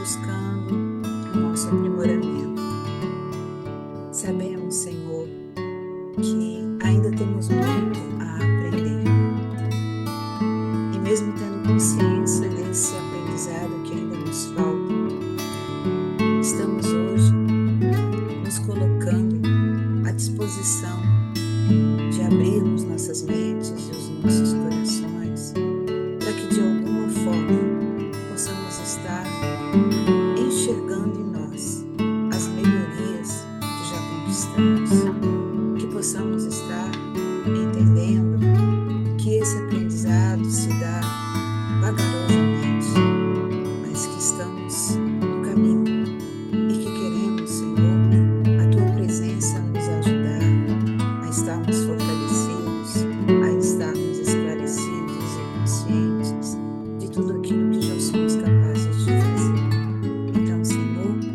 buscando o nosso aprimoramento. Sabemos, Senhor, que ainda temos muito a aprender. E mesmo tendo consciência desse aprendizado que ainda nos falta, estamos hoje nos colocando à disposição de abrirmos nossas mentes e os nossos corações para que de alguma forma possamos estar enxergando em nós as melhorias que já conquistamos, que possamos estar entendendo que esse aprendizado se dá vagarosamente, mas que estamos no caminho e que queremos, Senhor, a Tua presença nos ajudar a estarmos fortalecidos, a estarmos esclarecidos e conscientes de tudo aquilo que já somos capazes de fazer. Então, Senhor, que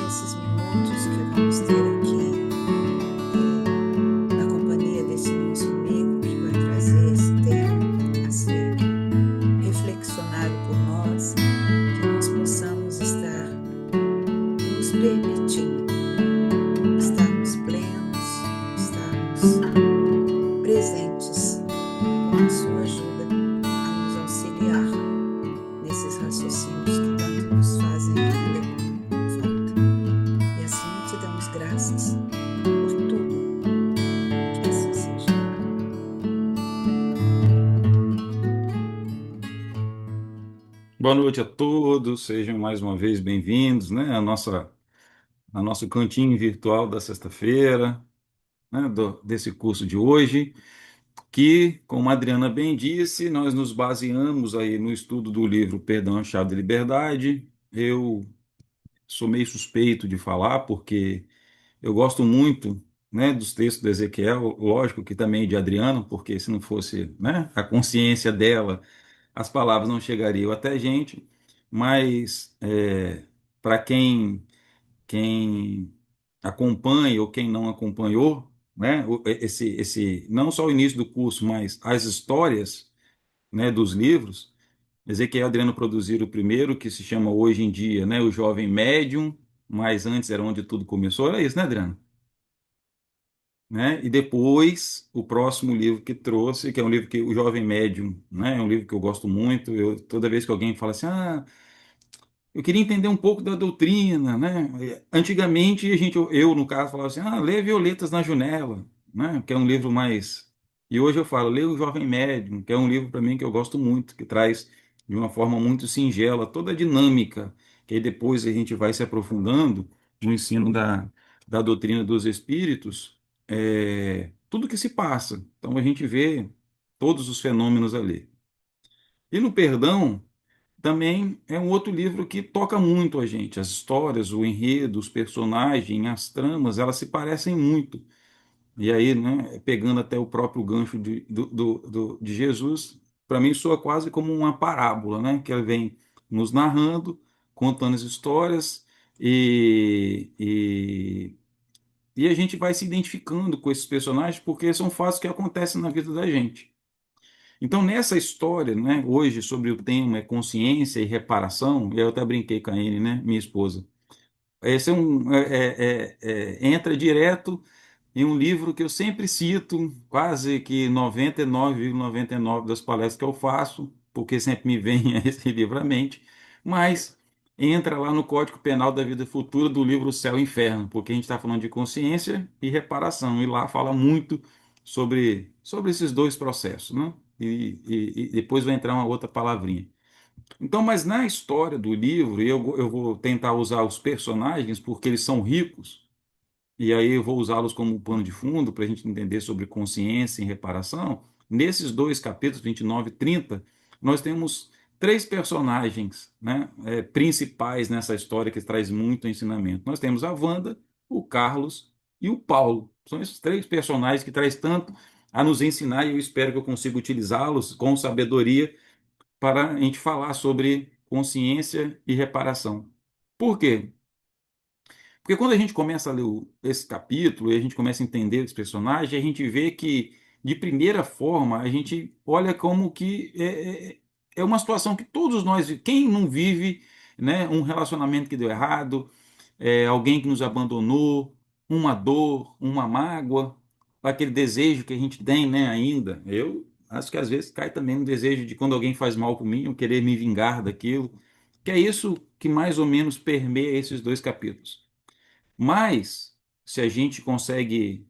nesses minutos que vamos ter aqui, na companhia desse nosso amigo que vai trazer esse tema a ser reflexionado por nós, que nós possamos estar nos permitindo estarmos plenos, estarmos presentes com a sua ajuda a nos auxiliar nesses raciocínios que tanto nos fazem ainda falta. E assim te damos graças por tudo, que assim seja. Boa noite a todos, sejam mais uma vez bem-vindos, né, a nosso cantinho virtual da sexta-feira, né, desse curso de hoje, que, como a Adriana bem disse, nós nos baseamos aí no estudo do livro Perdão, a Chave da Liberdade. Eu sou meio suspeito de falar, porque eu gosto muito, né, dos textos de Ezequiel, lógico que também de Adriano, porque se não fosse, né, a consciência dela, as palavras não chegariam até a gente, mas para quem acompanha ou quem não acompanhou, né, esse não só o início do curso, mas as histórias, né, dos livros, Ezequiel e Adriano produziram o primeiro, que se chama hoje em dia, né, O Jovem Médium, mas antes era onde tudo começou, era isso, né, Adriano? Né? E depois o próximo livro que trouxe, que é um livro que o Jovem Médium, né? É um livro que eu gosto muito. Toda vez que alguém fala assim, eu queria entender um pouco da doutrina, né? Antigamente eu no caso falava assim, lê Violetas na Janela, né? Que é um livro mais. E hoje eu falo, lê o Jovem Médium, que é um livro para mim que eu gosto muito, que traz de uma forma muito singela toda a dinâmica, que aí depois a gente vai se aprofundando no ensino da doutrina dos espíritos, tudo que se passa. Então a gente vê todos os fenômenos ali. E no perdão também é um outro livro que toca muito a gente. As histórias, o enredo, os personagens, as tramas, elas se parecem muito. E aí, né, pegando até o próprio gancho de Jesus, para mim soa quase como uma parábola, né? Que ele vem nos narrando, contando as histórias e a gente vai se identificando com esses personagens porque são fatos que acontecem na vida da gente. Então, nessa história, né, hoje, sobre o tema é consciência e reparação, e eu até brinquei com a Anne, né, minha esposa. Esse entra direto em um livro que eu sempre cito, quase que 99,99 das palestras que eu faço, porque sempre me vem esse livro à mente, mas entra lá no Código Penal da Vida Futura do livro Céu e Inferno, porque a gente está falando de consciência e reparação, e lá fala muito sobre esses dois processos, né? E depois vai entrar uma outra palavrinha. Então, mas na história do livro, eu vou tentar usar os personagens porque eles são ricos, e aí eu vou usá-los como pano de fundo para a gente entender sobre consciência e reparação. Nesses dois capítulos, 29 e 30, nós temos três personagens, né, principais nessa história que traz muito ensinamento. Nós temos a Wanda, o Carlos e o Paulo. São esses três personagens que traz tanto a nos ensinar e eu espero que eu consiga utilizá-los com sabedoria para a gente falar sobre consciência e reparação. Por quê? Porque quando a gente começa a ler esse capítulo e a gente começa a entender os personagens, a gente vê que, de primeira forma, a gente olha como que é uma situação que todos nós, quem não vive né? Um relacionamento que deu errado, alguém que nos abandonou, uma dor, uma mágoa, aquele desejo que a gente tem, né, ainda. Eu acho que às vezes cai também no desejo de quando alguém faz mal comigo, eu querer me vingar daquilo, que é isso que mais ou menos permeia esses dois capítulos. Mas, se a gente consegue,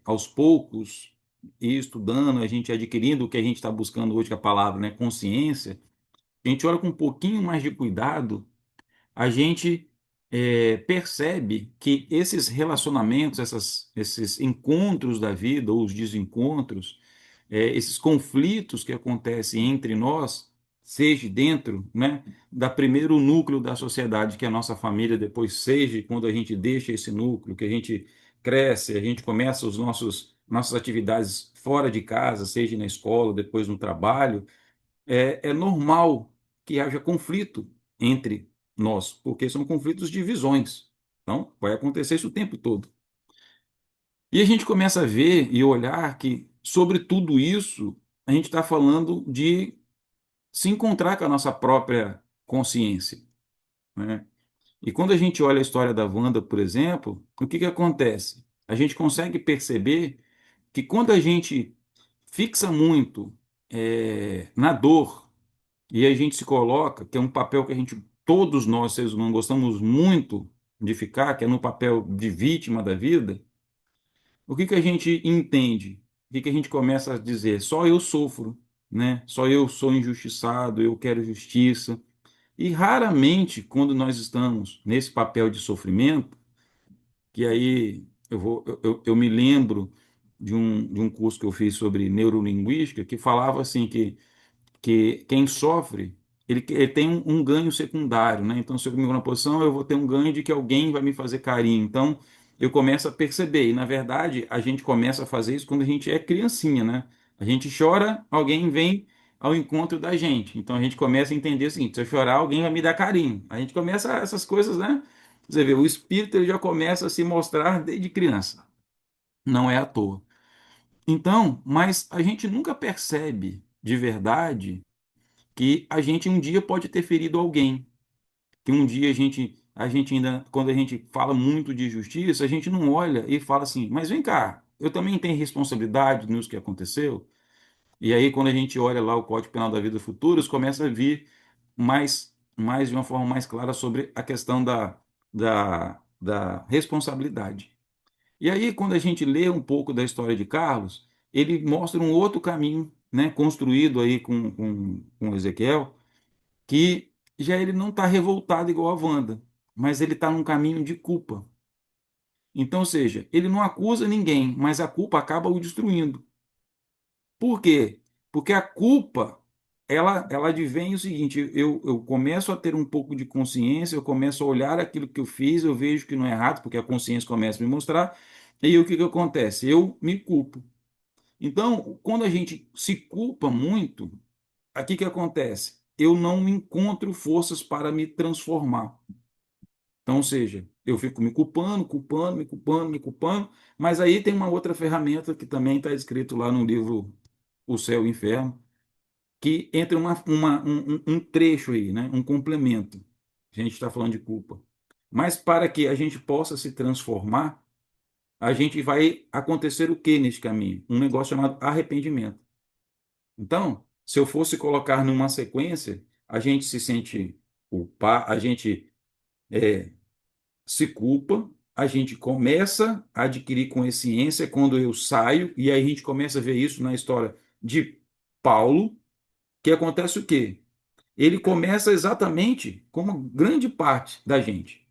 aos poucos, ir estudando, a gente adquirindo o que a gente está buscando hoje, que é a palavra, né, consciência, a gente olha com um pouquinho mais de cuidado, a gente percebe que esses relacionamentos, esses encontros da vida, ou os desencontros, esses conflitos que acontecem entre nós, seja dentro, né, da primeiro núcleo da sociedade, que é a nossa família, depois seja quando a gente deixa esse núcleo, que a gente cresce, a gente começa os nossas atividades fora de casa, seja na escola, depois no trabalho, é normal que haja conflito entre nós, porque são conflitos de visões. Então, vai acontecer isso o tempo todo. E a gente começa a ver e olhar que, sobre tudo isso, a gente está falando de se encontrar com a nossa própria consciência, né? E quando a gente olha a história da Wanda, por exemplo, o que que acontece? A gente consegue perceber que quando a gente fixa muito na dor e a gente se coloca, que é um papel que a gente, todos nós seres humanos, gostamos muito de ficar, que é no papel de vítima da vida, o que que a gente entende? O que que a gente começa a dizer? Só eu sofro, né? Só eu sou injustiçado, eu quero justiça. E raramente, quando nós estamos nesse papel de sofrimento, que aí eu me lembro de um curso que eu fiz sobre neurolinguística, que falava assim que quem sofre, ele tem um ganho secundário, né? Então, se eu comigo na posição, eu vou ter um ganho de que alguém vai me fazer carinho. Então, eu começo a perceber. E, na verdade, a gente começa a fazer isso quando a gente é criancinha, né? A gente chora, alguém vem ao encontro da gente. Então, a gente começa a entender o seguinte: se eu chorar, alguém vai me dar carinho. A gente começa essas coisas, né? Você vê, o espírito ele já começa a se mostrar desde criança. Não é à toa. Então, mas a gente nunca percebe de verdade que a gente um dia pode ter ferido alguém, que um dia a gente ainda, quando a gente fala muito de justiça, a gente não olha e fala assim, mas vem cá, eu também tenho responsabilidade nisso que aconteceu. E aí, quando a gente olha lá o Código Penal da Vida Futuros, começa a vir mais de uma forma mais clara sobre a questão da responsabilidade. E aí, quando a gente lê um pouco da história de Carlos, ele mostra um outro caminho, né, construído aí com Ezequiel, que já ele não está revoltado igual a Wanda, mas ele está num caminho de culpa. Então, ou seja, ele não acusa ninguém, mas a culpa acaba o destruindo. Por quê? Porque a culpa, ela advém o seguinte, eu começo a ter um pouco de consciência, eu começo a olhar aquilo que eu fiz, eu vejo que não é errado, porque a consciência começa a me mostrar, e aí o que que acontece? Eu me culpo. Então, quando a gente se culpa muito, aqui que acontece? Eu não encontro forças para me transformar. Então, ou seja, eu fico me culpando, culpando, me culpando, me culpando, mas aí tem uma outra ferramenta que também está escrito lá no livro O Céu e o Inferno, que entra um trecho aí, né? Um complemento. A gente está falando de culpa. Mas para que a gente possa se transformar, a gente vai acontecer o que nesse caminho? Um negócio chamado arrependimento. Então, se eu fosse colocar numa sequência, a gente se sente culpado, a gente se culpa, a gente começa a adquirir consciência quando eu saio, e aí a gente começa a ver isso na história de Paulo, que acontece o quê? Ele começa exatamente como grande parte da gente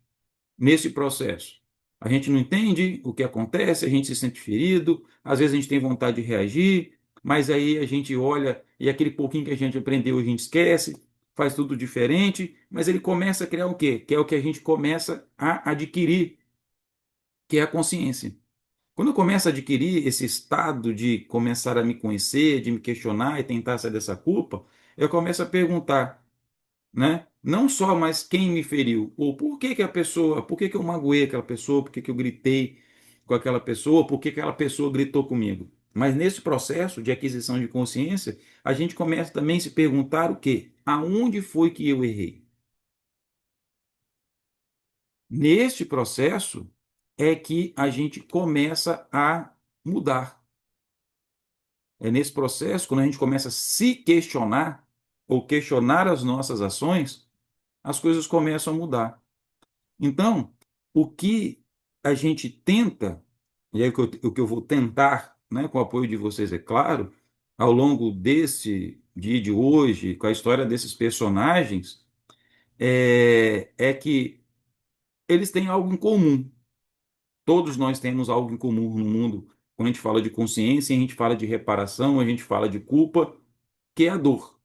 nesse processo. A gente não entende o que acontece, a gente se sente ferido, às vezes a gente tem vontade de reagir, mas aí a gente olha e aquele pouquinho que a gente aprendeu a gente esquece, faz tudo diferente, mas ele começa a criar o quê? Que é o que a gente começa a adquirir, que é a consciência. Quando eu começo a adquirir esse estado de começar a me conhecer, de me questionar e tentar sair dessa culpa, eu começo a perguntar, né? Não só mais quem me feriu, ou por que que a pessoa, por que que eu magoei aquela pessoa, por que que eu gritei com aquela pessoa, por que que aquela pessoa gritou comigo. Mas nesse processo de aquisição de consciência, a gente começa também a se perguntar o quê? Aonde foi que eu errei? Neste processo é que a gente começa a mudar. É nesse processo, quando a gente começa a se questionar ou questionar as nossas ações, as coisas começam a mudar. Então, o que a gente tenta, e é o que eu vou tentar, né, com o apoio de vocês, é claro, ao longo desse dia de hoje, com a história desses personagens, é que eles têm algo em comum. Todos nós temos algo em comum no mundo. Quando a gente fala de consciência, a gente fala de reparação, a gente fala de culpa, que é a dor.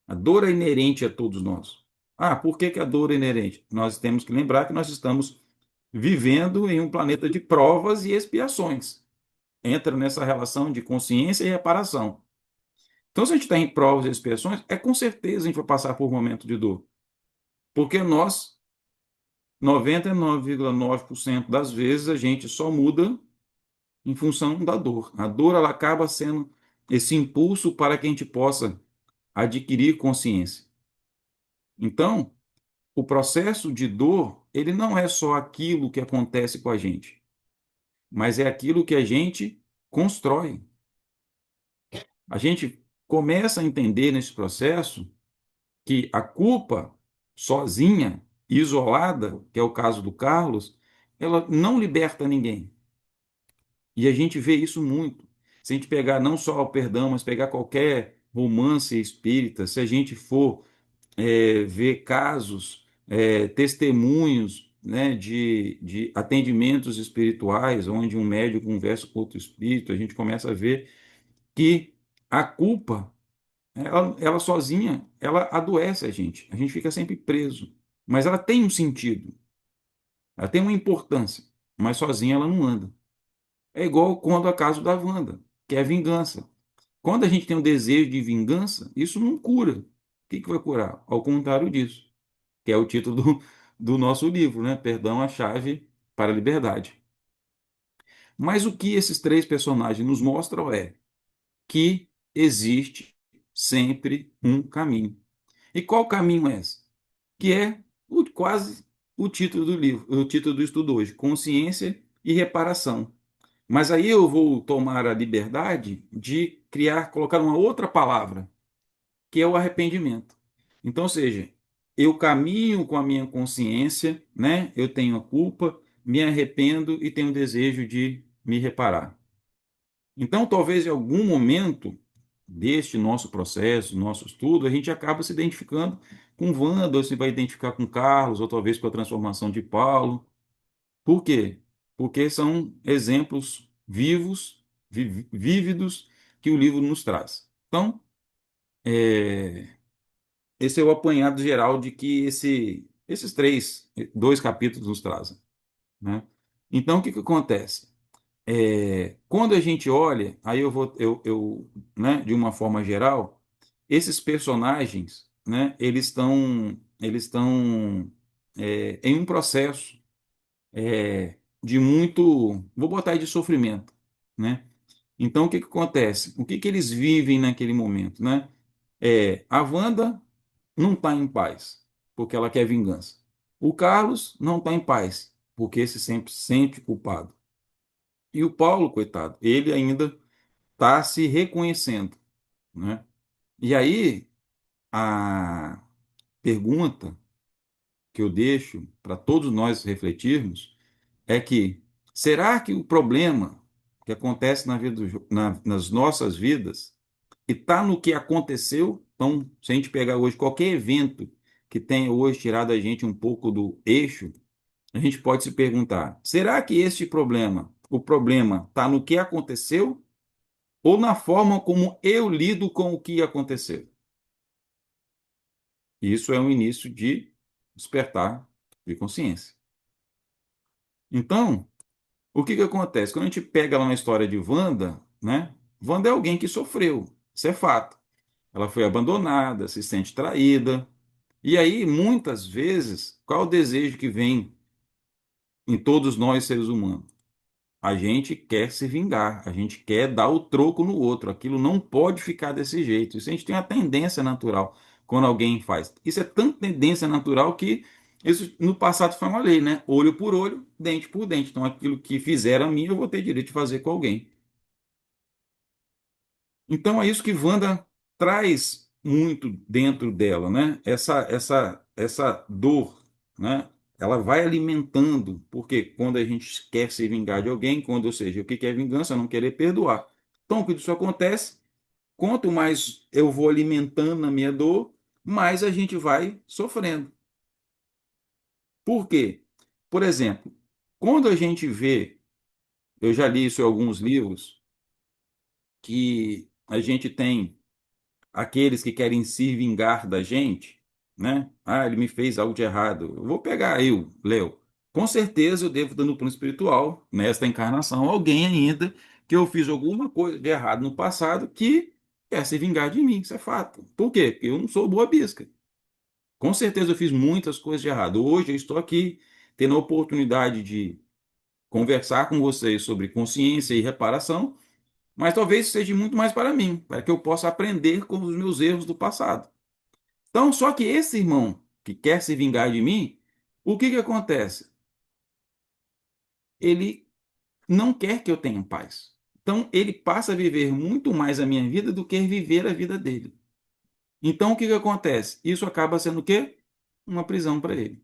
A dor é inerente a todos nós. Ah, por que que a dor é inerente? Nós temos que lembrar que nós estamos vivendo em um planeta de provas e expiações. Entra nessa relação de consciência e reparação. Então, se a gente está em provas e expiações, é com certeza a gente vai passar por um momento de dor. Porque nós, 99,9% das vezes, a gente só muda em função da dor. A dor ela acaba sendo esse impulso para que a gente possa adquirir consciência. Então, o processo de dor, ele não é só aquilo que acontece com a gente, mas é aquilo que a gente constrói. A gente começa a entender nesse processo que a culpa sozinha, isolada, que é o caso do Carlos, ela não liberta ninguém. E a gente vê isso muito. Se a gente pegar não só o perdão, mas pegar qualquer romance espírita, se a gente for ver casos, testemunhos, né, de atendimentos espirituais, onde um médium conversa com outro espírito, a gente começa a ver que a culpa, ela sozinha, ela adoece a gente fica sempre preso. Mas ela tem um sentido, ela tem uma importância, mas sozinha ela não anda. É igual quando a caso da Wanda, que é a vingança. Quando a gente tem um desejo de vingança, isso não cura. O que que vai curar? Ao contrário disso, que é o título do nosso livro, né? Perdão, a chave para a liberdade. Mas o que esses três personagens nos mostram é que existe sempre um caminho. E qual caminho é esse? Que é quase o título do livro, o título do estudo hoje, Consciência e Reparação. Mas aí eu vou tomar a liberdade de criar, colocar uma outra palavra, que é o arrependimento. Então, ou seja, eu caminho com a minha consciência, né? Eu tenho a culpa, me arrependo e tenho o desejo de me reparar. Então, talvez em algum momento deste nosso processo, nosso estudo, a gente acaba se identificando com Wanda, ou se vai identificar com Carlos, ou talvez com a transformação de Paulo. Por quê? Porque são exemplos vivos, vívidos, que o livro nos traz. Então, esse é o apanhado geral de que esses dois capítulos nos trazem, né? Então, o que que acontece? Quando a gente olha, aí né, de uma forma geral, esses personagens, né, eles estão em um processo de muito, vou botar aí de sofrimento, né? Então, o que que acontece? O que que eles vivem naquele momento, né? A Wanda não está em paz, porque ela quer vingança. O Carlos não está em paz, porque se sempre sente culpado. E o Paulo, coitado, ele ainda está se reconhecendo, né? E aí, a pergunta que eu deixo para todos nós refletirmos é que será que o problema que acontece nas nossas vidas e está no que aconteceu? Então, se a gente pegar hoje qualquer evento que tenha hoje tirado a gente um pouco do eixo, a gente pode se perguntar: será que este problema, o problema, está no que aconteceu ou na forma como eu lido com o que aconteceu? Isso é um início de despertar de consciência. Então, o que que acontece? Quando a gente pega lá uma história de Wanda, né? Wanda é alguém que sofreu, isso é fato. Ela foi abandonada, se sente traída. E aí, muitas vezes, qual é o desejo que vem em todos nós seres humanos? A gente quer se vingar, a gente quer dar o troco no outro. Aquilo não pode ficar desse jeito. Isso a gente tem uma tendência natural quando alguém faz. Isso é tanta tendência natural que Isso no passado foi uma lei, né? Olho por olho, dente por dente. Então, aquilo que fizeram a mim, eu vou ter direito de fazer com alguém. Então, é isso que Wanda traz muito dentro dela, né? Essa dor, né? Ela vai alimentando, porque quando a gente quer se vingar de alguém, quando, ou seja, o que é vingança? Não querer perdoar. Então, quando isso acontece, quanto mais eu vou alimentando a minha dor, mais a gente vai sofrendo. Por quê? Por exemplo, quando a gente vê, eu já li isso em alguns livros, que a gente tem aqueles que querem se vingar da gente, né? Ah, ele me fez algo de errado. Eu vou pegar eu, Léo. Com certeza eu devo, no plano espiritual, nesta encarnação, alguém ainda que eu fiz alguma coisa de errado no passado que quer se vingar de mim. Isso é fato. Por quê? Porque eu não sou boa bisca. Com certeza eu fiz muitas coisas de errado. Hoje eu estou aqui tendo a oportunidade de conversar com vocês sobre consciência e reparação, mas talvez seja muito mais para mim, para que eu possa aprender com os meus erros do passado. Então, só que esse irmão que quer se vingar de mim, o que que acontece? Ele não quer que eu tenha paz. Então, ele passa a viver muito mais a minha vida do que viver a vida dele. Então, o que que acontece? Isso acaba sendo o quê? Uma prisão para ele.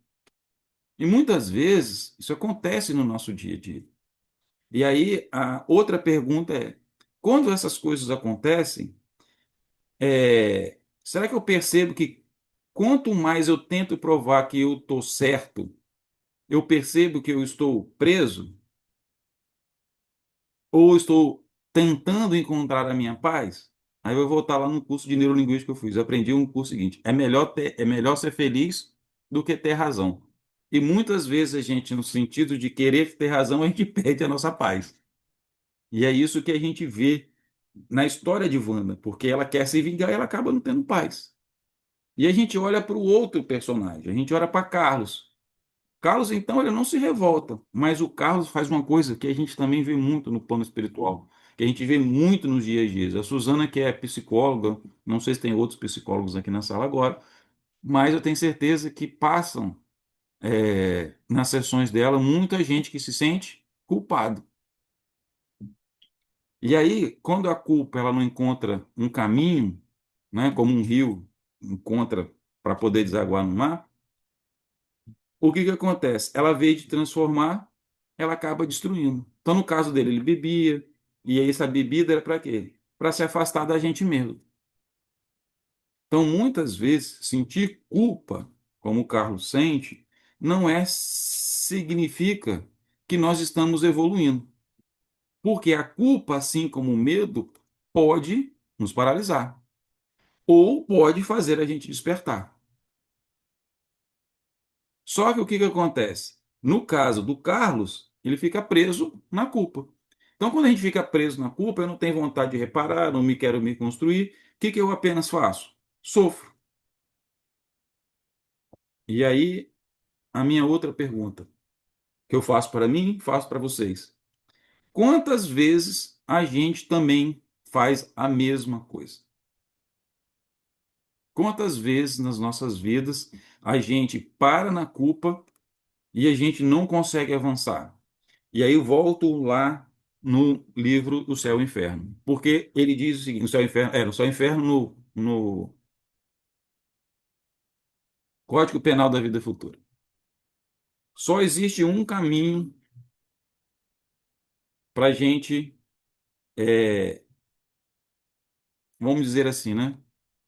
E muitas vezes isso acontece no nosso dia a dia. E aí, a outra pergunta é: quando essas coisas acontecem, será que eu percebo que quanto mais eu tento provar que eu estou certo, eu percebo que eu estou preso? Ou estou tentando encontrar a minha paz? Aí eu vou voltar lá no curso de neurolinguística que eu fiz. Eu aprendi um curso seguinte: é melhor ser feliz do que ter razão. E muitas vezes a gente, no sentido de querer ter razão, a gente perde a nossa paz. E é isso que a gente vê na história de Wanda, porque ela quer se vingar e ela acaba não tendo paz. E a gente olha para o outro personagem, a gente olha para Carlos. Carlos, então, ele não se revolta, mas o Carlos faz uma coisa que a gente também vê muito no plano espiritual, que a gente vê muito nos dias a dias. A Suzana, que é psicóloga, não sei se tem outros psicólogos aqui na sala agora, mas eu tenho certeza que passam, nas sessões dela, muita gente que se sente culpado. E aí, quando a culpa ela não encontra um caminho, né, como um rio encontra para poder desaguar no mar, o que que acontece? Ela veio de transformar, ela acaba destruindo. Então, no caso dele, ele bebia, e aí essa bebida era para quê? Para se afastar da gente mesmo. Então, muitas vezes, sentir culpa, como o Carlos sente, não significa que nós estamos evoluindo. Porque a culpa, assim como o medo, pode nos paralisar, ou pode fazer a gente despertar. Só que o que que acontece? No caso do Carlos, ele fica preso na culpa. Então, quando a gente fica preso na culpa, eu não tenho vontade de reparar, não me quero me construir, o que que eu apenas faço? Sofro. E aí, a minha outra pergunta, que eu faço para mim, faço para vocês. Quantas vezes a gente também faz a mesma coisa? Quantas vezes nas nossas vidas a gente para na culpa e a gente não consegue avançar? E aí eu volto lá no livro O Céu e o Inferno. Porque ele diz o seguinte, o céu e o inferno, o céu e o inferno no Código Penal da Vida Futura. Só existe um caminho para a gente, é, vamos dizer assim, né?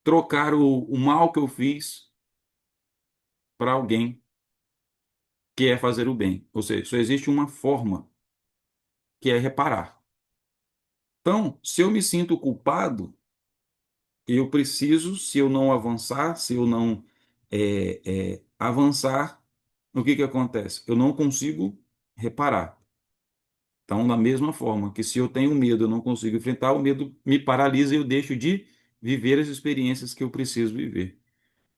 Trocar o mal que eu fiz para alguém que é fazer o bem. Ou seja, só existe uma forma, que é reparar. Então, se eu me sinto culpado, eu preciso, se eu não avançar, se eu não avançar, o que que acontece? Eu não consigo reparar. Então, da mesma forma que se eu tenho medo, eu não consigo enfrentar, o medo me paralisa e eu deixo de viver as experiências que eu preciso viver.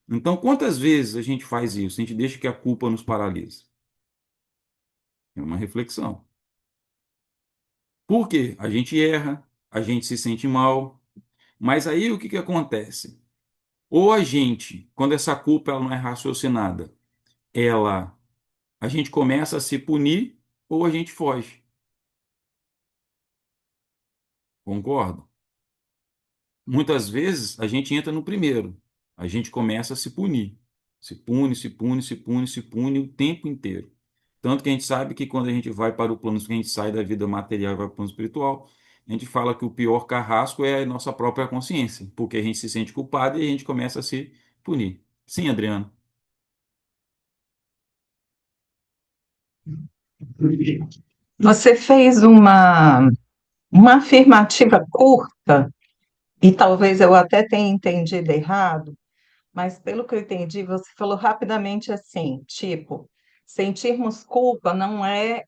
Então, quantas vezes a gente faz isso? A gente deixa que a culpa nos paralise? É uma reflexão. Por quê? A gente erra, a gente se sente mal, mas aí o que que acontece? Ou a gente, quando essa culpa ela não é raciocinada, ela, a gente começa a se punir ou a gente foge. Concordo? Muitas vezes a gente entra no primeiro. A gente começa a se punir. Se pune, se pune, se pune, se pune o tempo inteiro. Tanto que a gente sabe que quando a gente vai para o plano, que a gente sai da vida material e vai para o plano espiritual, a gente fala que o pior carrasco é a nossa própria consciência, porque a gente se sente culpado e a gente começa a se punir. Sim, Adriano. Você fez uma afirmativa curta, e talvez eu até tenha entendido errado, mas pelo que eu entendi, você falou rapidamente assim, tipo, sentirmos culpa não é,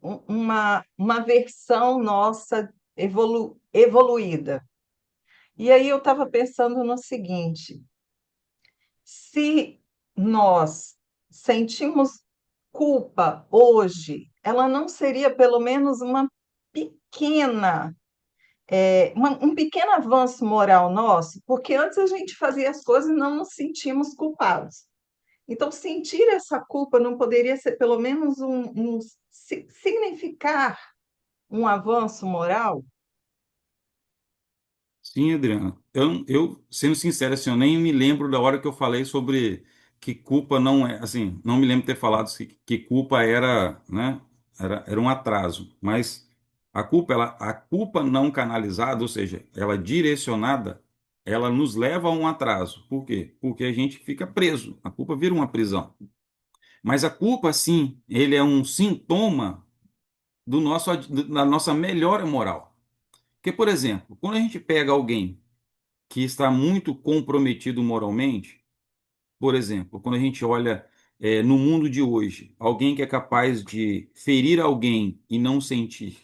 uma versão nossa evoluída. E aí eu estava pensando no seguinte: se nós sentimos culpa hoje, ela não seria pelo menos uma pequena, um pequeno avanço moral nosso, porque antes a gente fazia as coisas e não nos sentimos culpados. Então, sentir essa culpa não poderia ser pelo menos significar um avanço moral? Sim, Adriano. Sendo sincero, assim, eu nem me lembro da hora que eu falei sobre que culpa não é, assim, não me lembro de ter falado que culpa era, né, era um atraso. Mas a culpa não canalizada, ou seja, ela direcionada, ela nos leva a um atraso. Por quê? Porque a gente fica preso. A culpa vira uma prisão. Mas a culpa, sim, ele é um sintoma da nossa melhora moral. Porque, por exemplo, quando a gente pega alguém que está muito comprometido moralmente, por exemplo, quando a gente olha no mundo de hoje, alguém que é capaz de ferir alguém e não sentir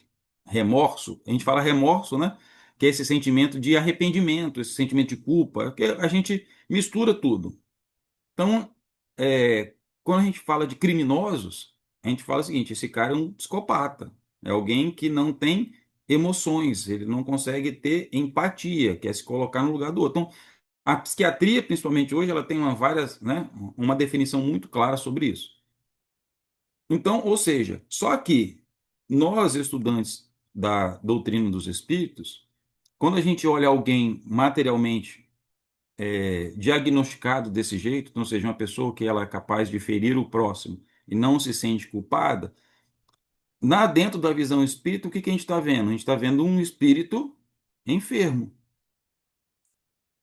remorso, a gente fala remorso, né? Que é esse sentimento de arrependimento, esse sentimento de culpa, que a gente mistura tudo. Então, quando a gente fala de criminosos, a gente fala o seguinte: esse cara é um psicopata, é alguém que não tem emoções, ele não consegue ter empatia, quer se colocar no lugar do outro. Então, a psiquiatria, principalmente hoje, ela tem né, uma definição muito clara sobre isso. Então, ou seja, só que nós, estudantes da doutrina dos espíritos, quando a gente olha alguém materialmente diagnosticado desse jeito, então, ou seja, uma pessoa que ela é capaz de ferir o próximo e não se sente culpada, dentro da visão espírita, o que a gente está vendo? A gente está vendo um espírito enfermo,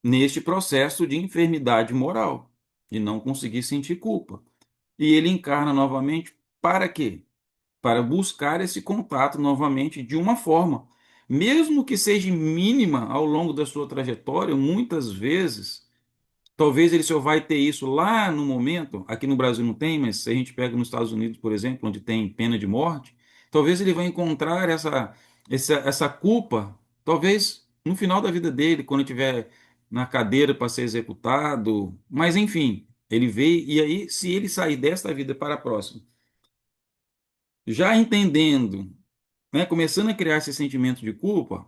neste processo de enfermidade moral, de não conseguir sentir culpa. E ele encarna novamente para quê? Para buscar esse contato novamente de uma forma, mesmo que seja mínima ao longo da sua trajetória, muitas vezes. Talvez ele só vai ter isso lá no momento, aqui no Brasil não tem, mas se a gente pega nos Estados Unidos, por exemplo, onde tem pena de morte, talvez ele vai encontrar essa culpa, talvez no final da vida dele, quando ele estiver na cadeira para ser executado, mas enfim, ele veio, e aí, se ele sair desta vida para a próxima, já entendendo, né, começando a criar esse sentimento de culpa,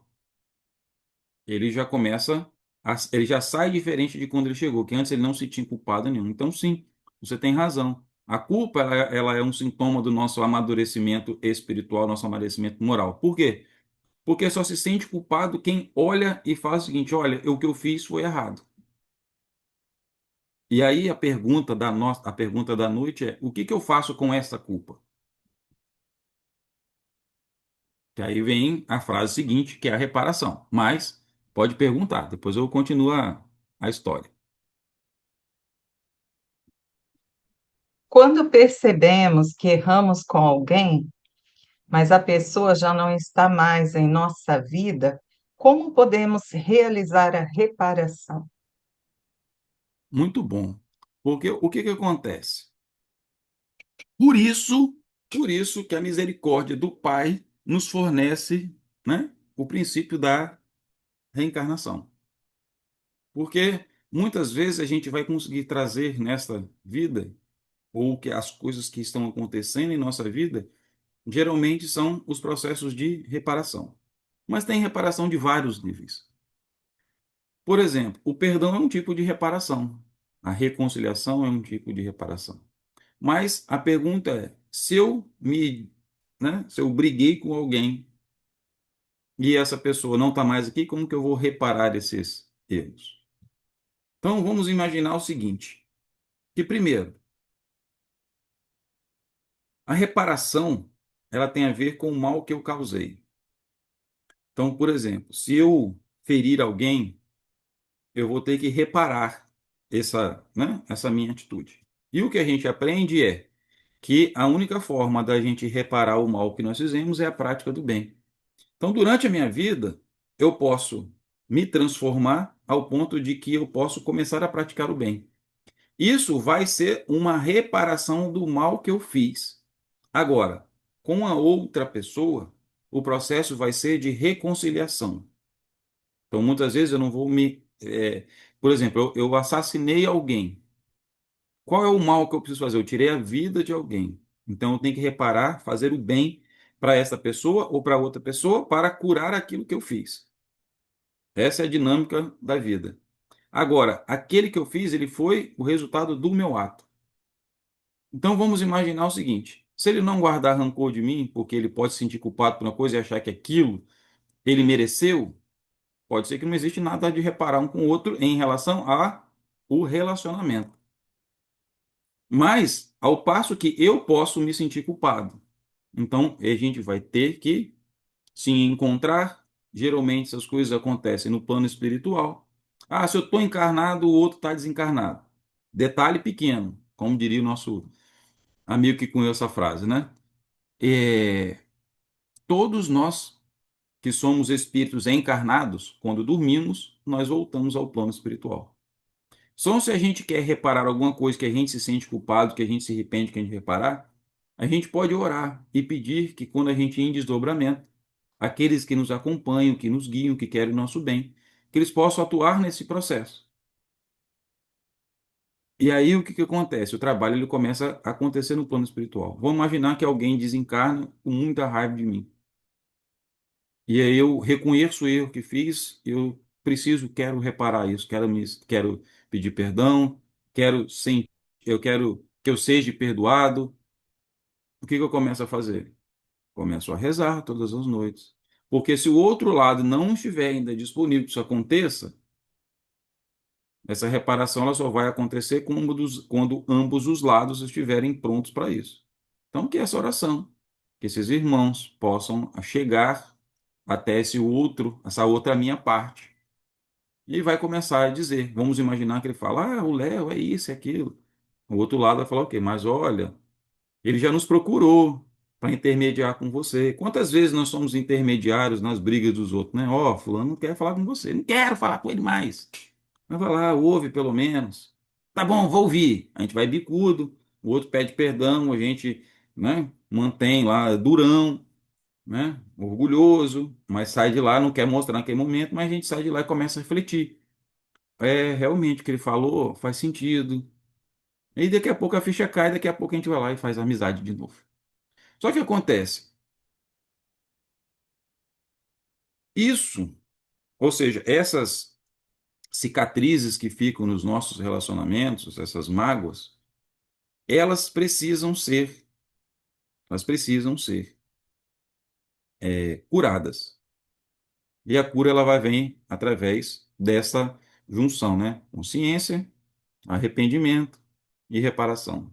ele já começa, ele já sai diferente de quando ele chegou, que antes ele não se tinha culpado nenhum. Então, sim, você tem razão. A culpa, ela é um sintoma do nosso amadurecimento espiritual, nosso amadurecimento moral. Por quê? Porque só se sente culpado quem olha e fala o seguinte: olha, o que eu fiz foi errado. E aí a pergunta da noite é: o que eu faço com essa culpa? Que aí vem a frase seguinte, que é a reparação. Mas pode perguntar, depois eu continuo a história. Quando percebemos que erramos com alguém, mas a pessoa já não está mais em nossa vida, como podemos realizar a reparação? Muito bom. Porque o que acontece? Por isso, por isso que a misericórdia do Pai nos fornece, né, o princípio da reencarnação. Porque muitas vezes a gente vai conseguir trazer nesta vida, ou que as coisas que estão acontecendo em nossa vida, geralmente são os processos de reparação. Mas tem reparação de vários níveis. Por exemplo, o perdão é um tipo de reparação. A reconciliação é um tipo de reparação. Mas a pergunta é, se eu briguei com alguém e essa pessoa não está mais aqui, como que eu vou reparar esses erros? Então vamos imaginar o seguinte, que primeiro, a reparação, ela tem a ver com o mal que eu causei. Então, por exemplo, se eu ferir alguém, eu vou ter que reparar essa minha atitude. E o que a gente aprende é que a única forma da gente reparar o mal que nós fizemos é a prática do bem. Então, durante a minha vida, eu posso me transformar ao ponto de que eu posso começar a praticar o bem. Isso vai ser uma reparação do mal que eu fiz. Agora, com a outra pessoa, o processo vai ser de reconciliação. Então, muitas vezes eu não vou por exemplo, eu assassinei alguém. Qual é o mal que eu preciso fazer? Eu tirei a vida de alguém. Então, eu tenho que reparar, fazer o bem para essa pessoa ou para outra pessoa para curar aquilo que eu fiz. Essa é a dinâmica da vida. Agora, aquele que eu fiz, ele foi o resultado do meu ato. Então, vamos imaginar o seguinte: se ele não guardar rancor de mim, porque ele pode se sentir culpado por uma coisa e achar que aquilo ele mereceu, pode ser que não existe nada de reparar um com o outro em relação a o relacionamento. Mas, ao passo que eu posso me sentir culpado. Então, a gente vai ter que se encontrar. Geralmente, essas coisas acontecem no plano espiritual. Ah, se eu estou encarnado, o outro está desencarnado. Detalhe pequeno, como diria o nosso amigo que cunhou essa frase, né? É, todos nós que somos espíritos encarnados, quando dormimos, nós voltamos ao plano espiritual. Só se a gente quer reparar alguma coisa que a gente se sente culpado, que a gente se arrepende, que a gente reparar, a gente pode orar e pedir que quando a gente ir em desdobramento, aqueles que nos acompanham, que nos guiam, que querem o nosso bem, que eles possam atuar nesse processo. E aí o que que acontece? O trabalho ele começa a acontecer no plano espiritual. Vamos imaginar que alguém desencarna com muita raiva de mim. E aí eu reconheço o erro que fiz, quero reparar isso, quero pedir perdão, quero sim, eu quero que eu seja perdoado. O que que eu começo a fazer? Começo a rezar todas as noites. Porque se o outro lado não estiver ainda disponível que isso aconteça, essa reparação ela só vai acontecer quando ambos os lados estiverem prontos para isso. Então, que essa oração, que esses irmãos possam chegar até essa outra minha parte. E vai começar a dizer, vamos imaginar que ele fala, o Léo é isso, é aquilo. O outro lado vai falar o quê? Mas olha, ele já nos procurou para intermediar com você. Quantas vezes nós somos intermediários nas brigas dos outros, né? Fulano não quer falar com você, não quero falar com ele mais. Mas vai lá, ouve pelo menos. Tá bom, vou ouvir. A gente vai bicudo, o outro pede perdão, a gente, né, mantém lá durão, né, orgulhoso, mas sai de lá, não quer mostrar naquele momento, mas a gente sai de lá e começa a refletir. Realmente o que ele falou faz sentido. E daqui a pouco a ficha cai, daqui a pouco a gente vai lá e faz amizade de novo. Só que acontece, isso, ou seja, essas cicatrizes que ficam nos nossos relacionamentos, essas mágoas, elas precisam ser, elas precisam ser curadas. E a cura ela vai vir através dessa junção, né? Consciência, arrependimento e reparação.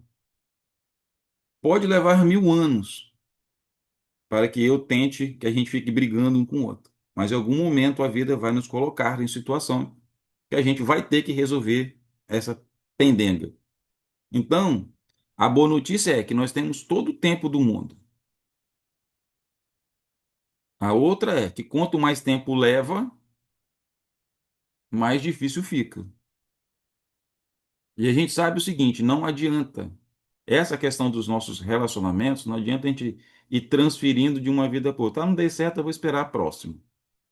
Pode levar 1000 anos para que eu tente que a gente fique brigando um com o outro. Mas em algum momento a vida vai nos colocar em situação que a gente vai ter que resolver essa pendenga. Então, a boa notícia é que nós temos todo o tempo do mundo. A outra é que quanto mais tempo leva, mais difícil fica. E a gente sabe o seguinte, não adianta. Essa questão dos nossos relacionamentos, não adianta a gente ir transferindo de uma vida para outra. Não dei certo, eu vou esperar a próxima.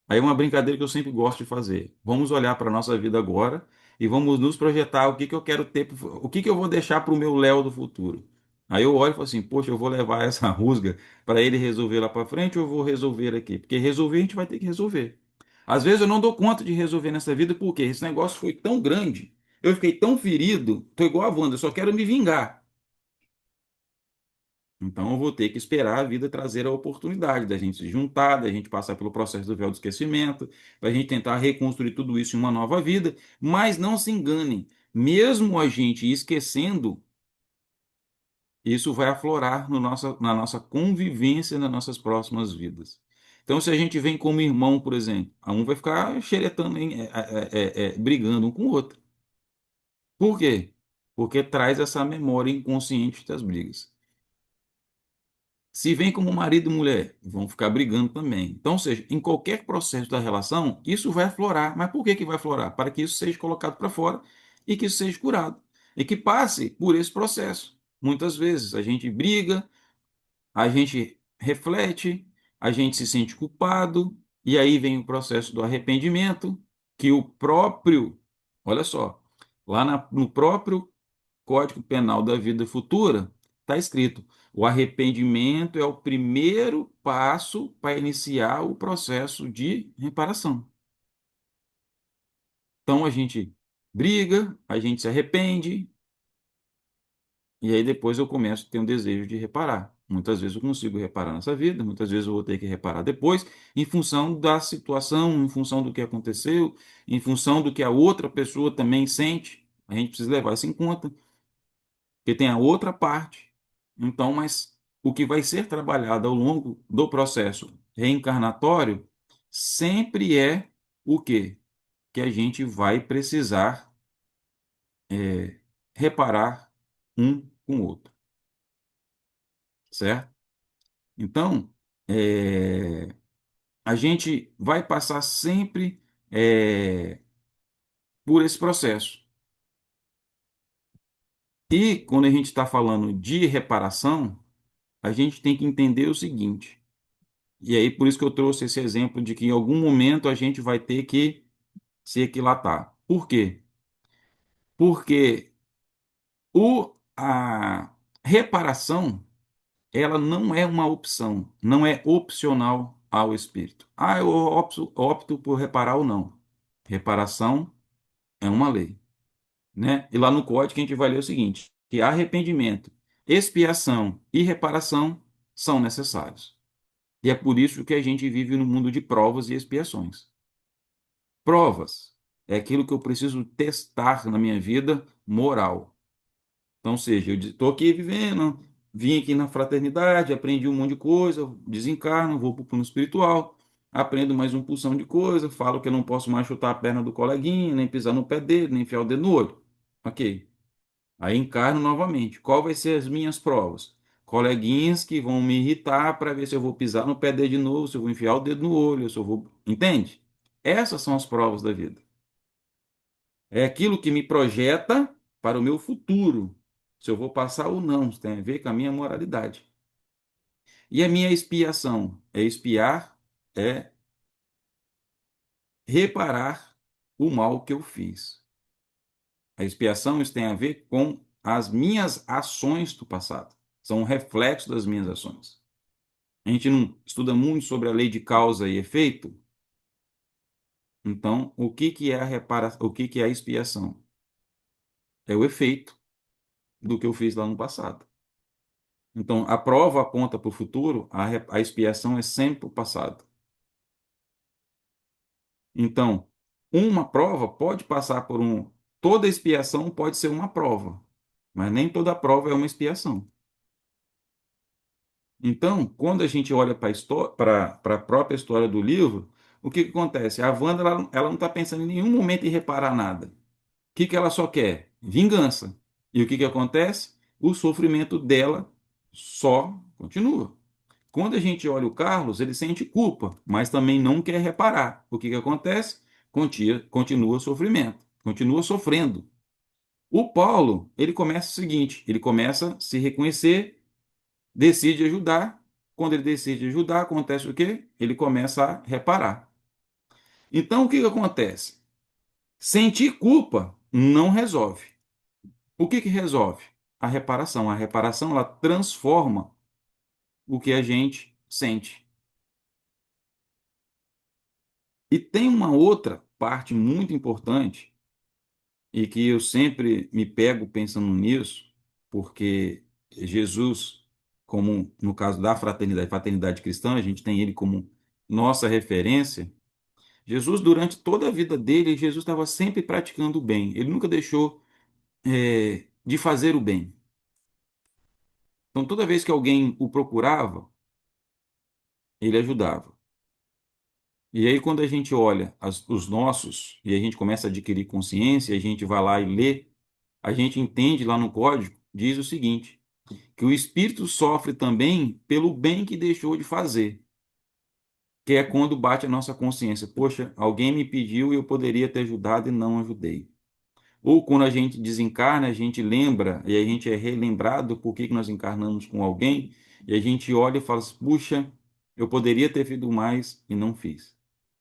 Aí é uma brincadeira que eu sempre gosto de fazer. Vamos olhar para a nossa vida agora e vamos nos projetar o que que eu quero ter, o que que eu vou deixar para o meu Léo do futuro. Aí eu olho e falo assim, poxa, eu vou levar essa rusga para ele resolver lá para frente ou eu vou resolver aqui? Porque resolver a gente vai ter que resolver. Às vezes eu não dou conta de resolver nessa vida porque esse negócio foi tão grande, eu fiquei tão ferido, tô igual a Wanda, eu só quero me vingar. Então, eu vou ter que esperar a vida trazer a oportunidade da gente se juntar, da gente passar pelo processo do véu do esquecimento, da gente tentar reconstruir tudo isso em uma nova vida. Mas não se enganem, mesmo a gente esquecendo, isso vai aflorar no na nossa convivência nas nossas próximas vidas. Então, se a gente vem como irmão, por exemplo, a um vai ficar xeretando, brigando um com o outro. Por quê? Porque traz essa memória inconsciente das brigas. Se vem como marido e mulher, vão ficar brigando também. Então, ou seja, em qualquer processo da relação, isso vai aflorar. Mas por que que vai aflorar? Para que isso seja colocado para fora e que isso seja curado. E que passe por esse processo. Muitas vezes a gente briga, a gente reflete, a gente se sente culpado, e aí vem o processo do arrependimento, que o próprio, olha só, no próprio Código Penal da Vida Futura, está escrito: o arrependimento é o primeiro passo para iniciar o processo de reparação. Então a gente briga, a gente se arrepende, e aí depois eu começo a ter um desejo de reparar. Muitas vezes eu consigo reparar nessa vida, muitas vezes eu vou ter que reparar depois, em função da situação, em função do que aconteceu, em função do que a outra pessoa também sente. A gente precisa levar isso em conta. Porque tem a outra parte. Então, mas o que vai ser trabalhado ao longo do processo reencarnatório sempre é o quê? Que a gente vai precisar reparar um com o outro, certo? Então, é, a gente vai passar sempre por esse processo. E quando a gente está falando de reparação, a gente tem que entender o seguinte. E aí, por isso que eu trouxe esse exemplo de que em algum momento a gente vai ter que se equilatar. Por quê? Porque a reparação, ela não é uma opção, não é opcional ao espírito. Ah, eu opto por reparar ou não. Reparação é uma lei, né? E lá no código a gente vai ler o seguinte, que arrependimento, expiação e reparação são necessários. E é por isso que a gente vive no mundo de provas e expiações. Provas é aquilo que eu preciso testar na minha vida moral. Então, seja, eu estou aqui vivendo, vim aqui na fraternidade, aprendi um monte de coisa, desencarno, vou para o plano espiritual, aprendo mais uma porção de coisa, falo que eu não posso mais chutar a perna do coleguinha, nem pisar no pé dele, nem enfiar o dedo no olho. Ok. Aí encarno novamente. Qual vai ser as minhas provas? Coleguinhas que vão me irritar para ver se eu vou pisar no pé dele de novo, se eu vou enfiar o dedo no olho, se eu vou. Entende? Essas são as provas da vida. É aquilo que me projeta para o meu futuro. Se eu vou passar ou não, isso tem a ver com a minha moralidade. E a minha expiação é expiar, é reparar o mal que eu fiz. A expiação isso tem a ver com as minhas ações do passado. São um reflexo das minhas ações. A gente não estuda muito sobre a lei de causa e efeito. Então, o que que é a reparação, o que que é a expiação? É o efeito do que eu fiz lá no passado. Então, a prova aponta para o futuro, a expiação é sempre o passado. Então, uma prova pode passar por um. Toda expiação pode ser uma prova, mas nem toda prova é uma expiação. Então, quando a gente olha para a própria história do livro, o que que acontece? A Wanda ela não está pensando em nenhum momento em reparar nada. O que que ela só quer? Vingança. E o que que acontece? O sofrimento dela só continua. Quando a gente olha o Carlos, ele sente culpa, mas também não quer reparar. O que que acontece? Continua o sofrimento, continua sofrendo. O Paulo, ele começa o seguinte, ele começa a se reconhecer, decide ajudar. Quando ele decide ajudar, acontece o quê? Ele começa a reparar. Então, o que que acontece? Sentir culpa não resolve. O que que resolve? A reparação. A reparação, ela transforma o que a gente sente. E tem uma outra parte muito importante e que eu sempre me pego pensando nisso, porque Jesus como no caso da fraternidade cristã, a gente tem ele como nossa referência. Jesus, durante toda a vida dele, Jesus estava sempre praticando o bem. Ele nunca deixou, de fazer o bem. Então, toda vez que alguém o procurava, ele ajudava. E aí, quando a gente olha os nossos, e a gente começa a adquirir consciência, a gente vai lá e lê, a gente entende lá no código, diz o seguinte, que o espírito sofre também pelo bem que deixou de fazer, que é quando bate a nossa consciência. Poxa, alguém me pediu e eu poderia ter ajudado e não ajudei. Ou quando a gente desencarna, a gente lembra e a gente é relembrado por que nós encarnamos com alguém, e a gente olha e fala assim, puxa, eu poderia ter feito mais e não fiz.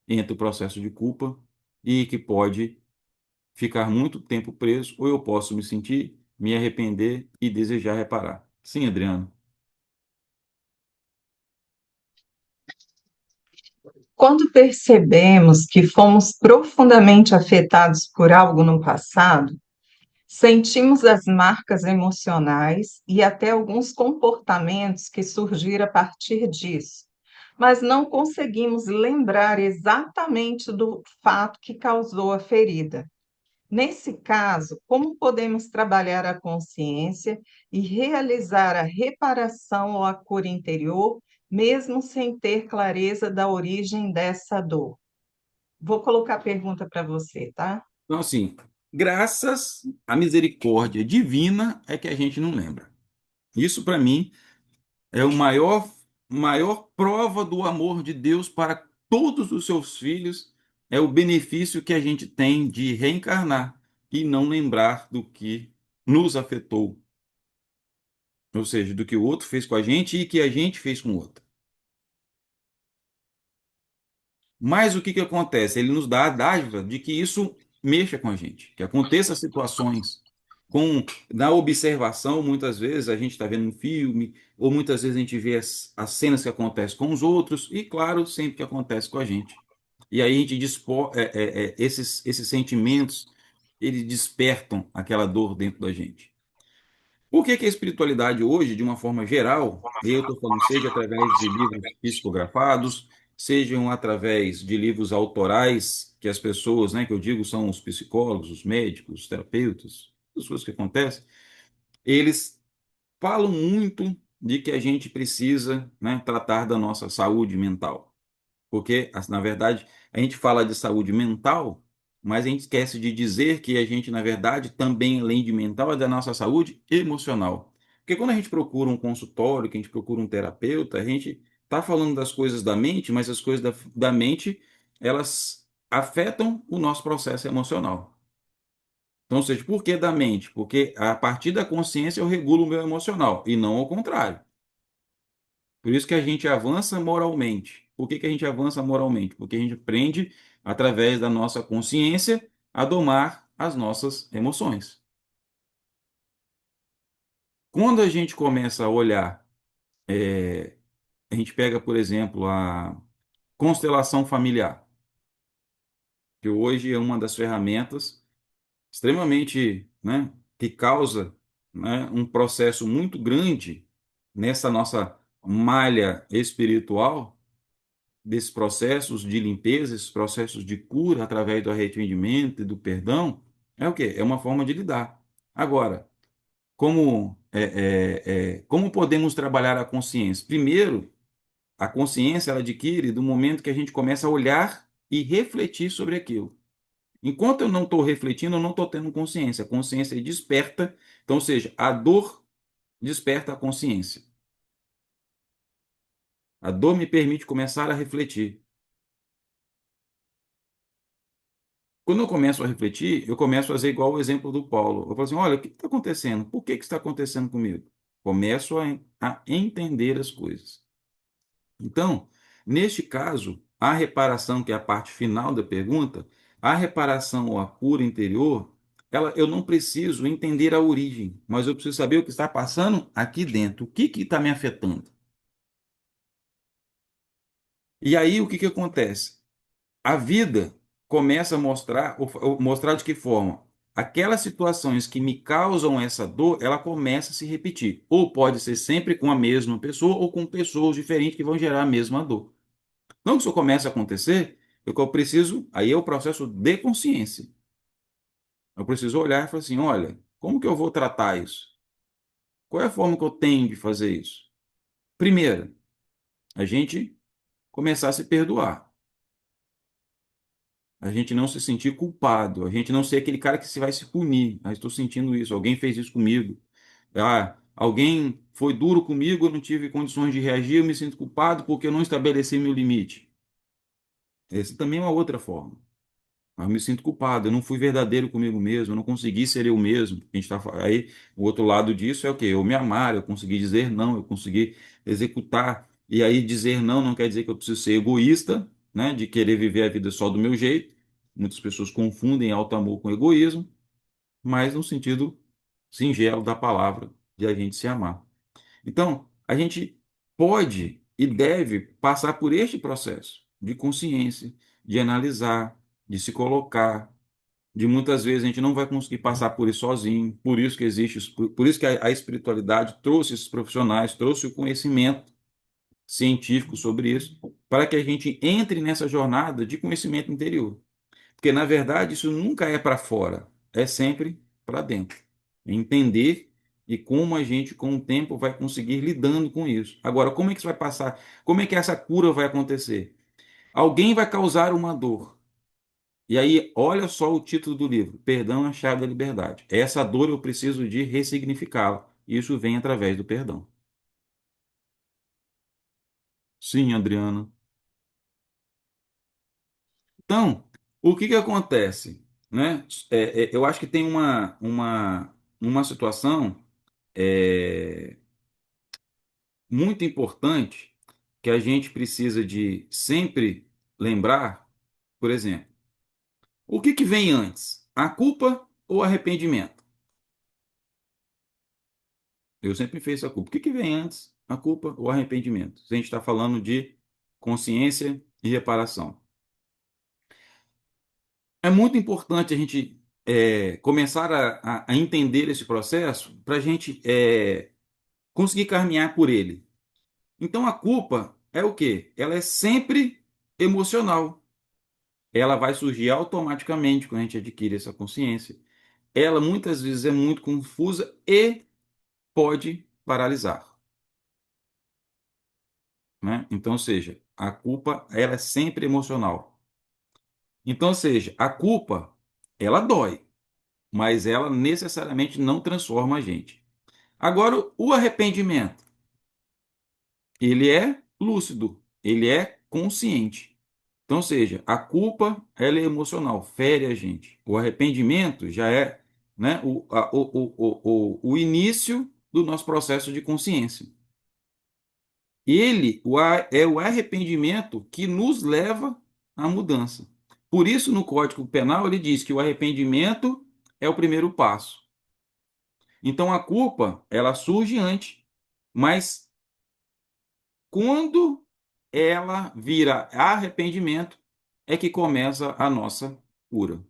Entra o processo de culpa e que pode ficar muito tempo preso, ou eu posso me sentir, me arrepender e desejar reparar. Sim, Adriano. Quando percebemos que fomos profundamente afetados por algo no passado, sentimos as marcas emocionais e até alguns comportamentos que surgiram a partir disso, mas não conseguimos lembrar exatamente do fato que causou a ferida. Nesse caso, como podemos trabalhar a consciência e realizar a reparação ou a cura interior, mesmo sem ter clareza da origem dessa dor? Vou colocar a pergunta para você, tá? Então, assim, graças à misericórdia divina é que a gente não lembra. Isso, para mim, é o maior prova do amor de Deus para todos os seus filhos, é o benefício que a gente tem de reencarnar e não lembrar do que nos afetou, ou seja, do que o outro fez com a gente e que a gente fez com o outro. Mas o que que acontece? Ele nos dá a dádiva de que isso mexa com a gente, que aconteça situações com na observação, muitas vezes a gente está vendo um filme, ou muitas vezes a gente vê as cenas que acontecem com os outros, e claro, sempre que acontece com a gente. E aí a gente esses sentimentos, eles despertam aquela dor dentro da gente. Por que que a espiritualidade hoje, de uma forma geral, e eu estou falando, seja através de livros psicografados, sejam através de livros autorais, que as pessoas, né, que eu digo são os psicólogos, os médicos, os terapeutas, as coisas que acontecem, eles falam muito de que a gente precisa, né, tratar da nossa saúde mental. Porque, na verdade, a gente fala de saúde mental, mas a gente esquece de dizer que a gente, na verdade, também, além de mental, é da nossa saúde emocional. Porque quando a gente procura um consultório, que a gente procura um terapeuta, a gente está falando das coisas da mente, mas as coisas da mente, elas afetam o nosso processo emocional. Então, ou seja, por que da mente? Porque a partir da consciência eu regulo o meu emocional, e não ao contrário. Por isso que a gente avança moralmente. Por que que a gente avança moralmente? Porque a gente aprende, através da nossa consciência, a domar as nossas emoções. Quando a gente começa a olhar, a gente pega, por exemplo, a constelação familiar, que hoje é uma das ferramentas extremamente, né, que causa, né, um processo muito grande nessa nossa malha espiritual, desses processos de limpeza, esses processos de cura através do arrependimento e do perdão, é o quê? É uma forma de lidar. Agora, como podemos trabalhar a consciência? Primeiro, a consciência ela adquire do momento que a gente começa a olhar e refletir sobre aquilo. Enquanto eu não estou refletindo, eu não estou tendo consciência. A consciência desperta, então, ou seja, a dor desperta a consciência. A dor me permite começar a refletir. Quando eu começo a refletir, eu começo a fazer igual o exemplo do Paulo. Eu falo assim: olha, o que está acontecendo? Por que que está acontecendo comigo? Começo a entender as coisas. Então, neste caso, a reparação, que é a parte final da pergunta, a reparação ou a cura interior, eu não preciso entender a origem, mas eu preciso saber o que está passando aqui dentro. O que está me afetando? E aí, o que que acontece? A vida começa a mostrar de que forma? aquelas situações que me causam essa dor, ela começa a se repetir. Ou pode ser sempre com a mesma pessoa ou com pessoas diferentes que vão gerar a mesma dor. Então, que isso começa a acontecer, o que eu preciso, aí é o processo de consciência. Eu preciso olhar e falar assim, olha, como que eu vou tratar isso? Qual é a forma que eu tenho de fazer isso? Primeiro, a gente começar a se perdoar. A gente não se sentir culpado. A gente não ser aquele cara que se vai se punir. Ah, estou sentindo isso. Alguém fez isso comigo. Ah, alguém foi duro comigo, eu não tive condições de reagir, eu me sinto culpado porque eu não estabeleci meu limite. Essa também é uma outra forma. Eu me sinto culpado, eu não fui verdadeiro comigo mesmo, eu não consegui ser eu mesmo. A gente tá, aí, o outro lado disso é o quê? Eu me amar, eu consegui dizer não, eu consegui executar. E aí, dizer não não quer dizer que eu preciso ser egoísta, né? De querer viver a vida só do meu jeito. Muitas pessoas confundem alto amor com egoísmo, mas no sentido singelo da palavra de a gente se amar. Então, a gente pode e deve passar por este processo de consciência, de analisar, de se colocar, de muitas vezes a gente não vai conseguir passar por isso sozinho, por isso que existe, por isso que a espiritualidade trouxe esses profissionais, trouxe o conhecimento científico sobre isso, para que a gente entre nessa jornada de conhecimento interior. Porque, na verdade, isso nunca é para fora, é sempre para dentro. Entender e como a gente, com o tempo, vai conseguir lidando com isso. Agora, como é que isso vai passar? Como é que essa cura vai acontecer? Alguém vai causar uma dor. E aí, olha só o título do livro: Perdão é a chave da liberdade. Essa dor eu preciso de ressignificá-la. Isso vem através do perdão. Sim, Adriana. Então, o que que acontece? Né? Eu acho que tem uma situação é, muito importante que a gente precisa de sempre lembrar, por exemplo, o que que vem antes? A culpa ou o arrependimento? Eu sempre fiz a culpa. O que que vem antes? A culpa ou o arrependimento? Se a gente está falando de consciência e reparação. É muito importante a gente começar a entender esse processo para a gente conseguir caminhar por ele. Então a culpa é o quê? Ela é sempre emocional. Ela vai surgir automaticamente quando a gente adquire essa consciência. Ela muitas vezes é muito confusa e pode paralisar, né? Então, ou seja, a culpa ela é sempre emocional. Então, ou seja, a culpa ela dói, mas ela necessariamente não transforma a gente. Agora, o arrependimento, ele é lúcido, ele é consciente. Então, ou seja, a culpa ela é emocional, fere a gente. O arrependimento já é, né, o início do nosso processo de consciência. É o arrependimento que nos leva à mudança. Por isso, no Código Penal, ele diz que o arrependimento é o primeiro passo. Então, a culpa, ela surge antes, mas quando ela vira arrependimento, é que começa a nossa cura.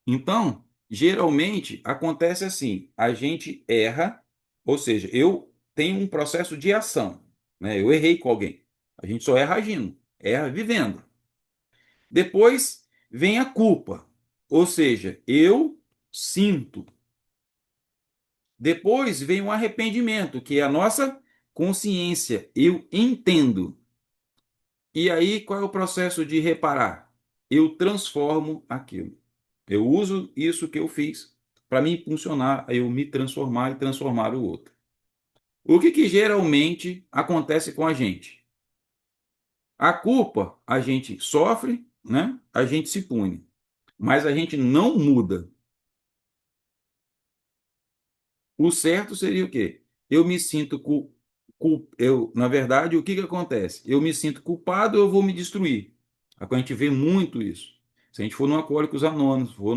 Então, geralmente acontece assim: a gente erra, ou seja, eu tenho um processo de ação, né? Eu errei com alguém. A gente só erra agindo, erra vivendo. Depois vem a culpa, ou seja, eu sinto. Depois vem o arrependimento, que é a nossa consciência, eu entendo. E aí, qual é o processo de reparar? Eu transformo aquilo. Eu uso isso que eu fiz para me impulsionar a eu me transformar e transformar o outro. O que que geralmente acontece com a gente? A culpa a gente sofre, né? A gente se pune, mas a gente não muda. O certo seria o quê? Eu me sinto na verdade, o que que acontece? Eu me sinto culpado, eu vou me destruir. A gente vê muito isso. Se a gente for no Alcoólicos Anônimos, for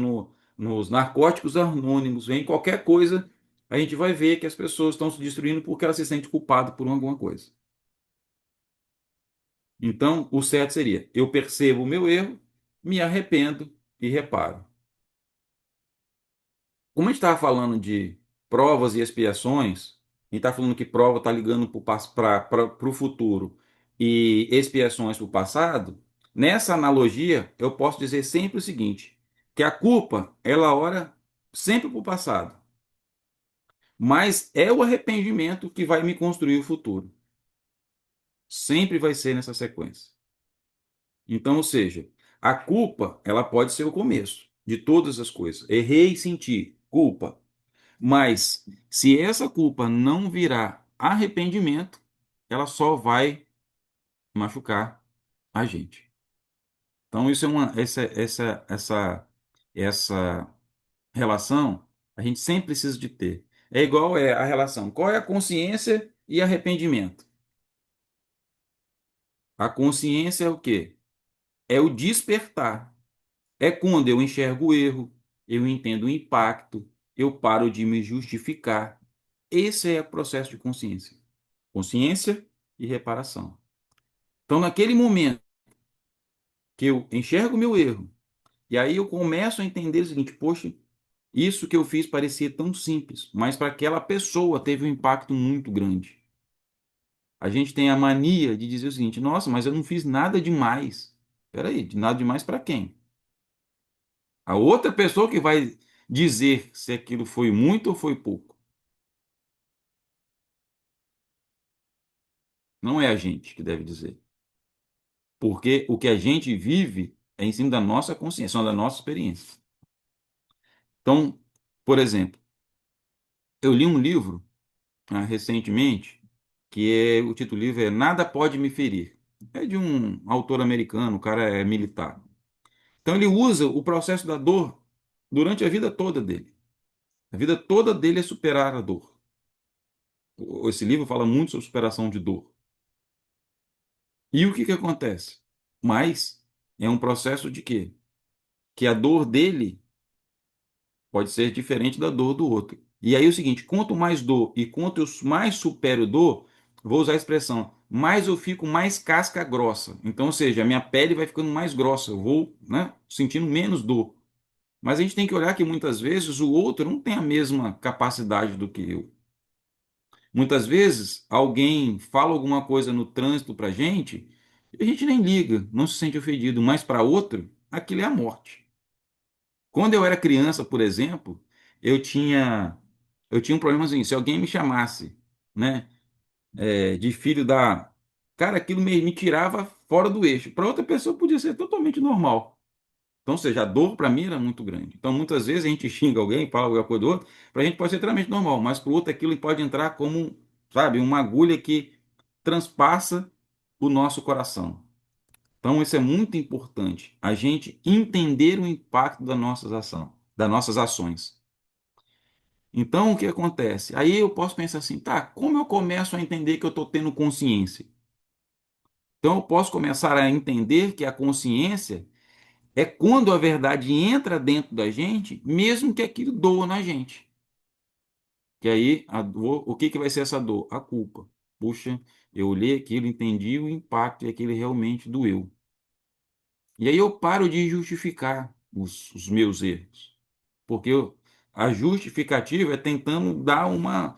nos Narcóticos Anônimos, em qualquer coisa, a gente vai ver que as pessoas estão se destruindo porque elas se sentem culpadas por alguma coisa. Então, o certo seria: eu percebo o meu erro, me arrependo e reparo. Como a gente estava falando de provas e expiações, a gente está falando que prova está ligando para o futuro e expiações para o passado, nessa analogia eu posso dizer sempre o seguinte, que a culpa, ela ora sempre para o passado, mas é o arrependimento que vai me construir o futuro. Sempre vai ser nessa sequência. Então, ou seja, a culpa, ela pode ser o começo de todas as coisas. Errei, senti culpa. Mas se essa culpa não virar arrependimento, ela só vai machucar a gente. Então isso é essa relação a gente sempre precisa de ter. É igual a relação. Qual é a consciência e arrependimento? A consciência é o quê? É o despertar. É quando eu enxergo o erro, eu entendo o impacto, eu paro de me justificar. Esse é o processo de consciência. Consciência e reparação. Então, naquele momento que eu enxergo o meu erro, e aí eu começo a entender o seguinte: poxa, isso que eu fiz parecia tão simples, mas para aquela pessoa teve um impacto muito grande. A gente tem a mania de dizer o seguinte: nossa, mas eu não fiz nada demais. Espera aí, de nada demais para quem? A outra pessoa que vai dizer se aquilo foi muito ou foi pouco. Não é a gente que deve dizer. Porque o que a gente vive é em cima da nossa consciência, da nossa experiência. Então, por exemplo, eu li um livro recentemente o título do livro é Nada Pode Me Ferir. É de um autor americano, o cara é militar. Então ele usa o processo da dor durante a vida toda dele. A vida toda dele é superar a dor. Esse livro fala muito sobre superação de dor. E o que que acontece? Mas é um processo de quê? Que a dor dele pode ser diferente da dor do outro. E aí é o seguinte, quanto mais dor e quanto eu mais supero dor, vou usar a expressão, mais eu fico mais casca grossa. Então, ou seja, a minha pele vai ficando mais grossa, eu vou, né, sentindo menos dor. Mas a gente tem que olhar que muitas vezes o outro não tem a mesma capacidade do que eu. Muitas vezes alguém fala alguma coisa no trânsito pra gente, e a gente nem liga, não se sente ofendido, mas para outro, aquilo é a morte. Quando eu era criança, por exemplo, eu tinha eu tinha um problema assim, se alguém me chamasse, né, de filho da, cara, aquilo me tirava fora do eixo. Para outra pessoa podia ser totalmente normal. Então, ou seja, a dor para mim era muito grande. Então, muitas vezes a gente xinga alguém, fala alguma coisa do outro, para a gente pode ser totalmente normal, mas para o outro aquilo pode entrar como, sabe, uma agulha que transpassa o nosso coração. Então, isso é muito importante, a gente entender o impacto das nossas ações. Então, o que acontece? Aí eu posso pensar assim, tá, como eu começo a entender que eu estou tendo consciência? Então, eu posso começar a entender que a consciência é quando a verdade entra dentro da gente, mesmo que aquilo doa na gente. Que aí, a dor, o que que vai ser essa dor? A culpa. Puxa, eu olhei aquilo, entendi o impacto e aquilo realmente doeu. E aí eu paro de justificar os meus erros. Porque a justificativa é tentando dar uma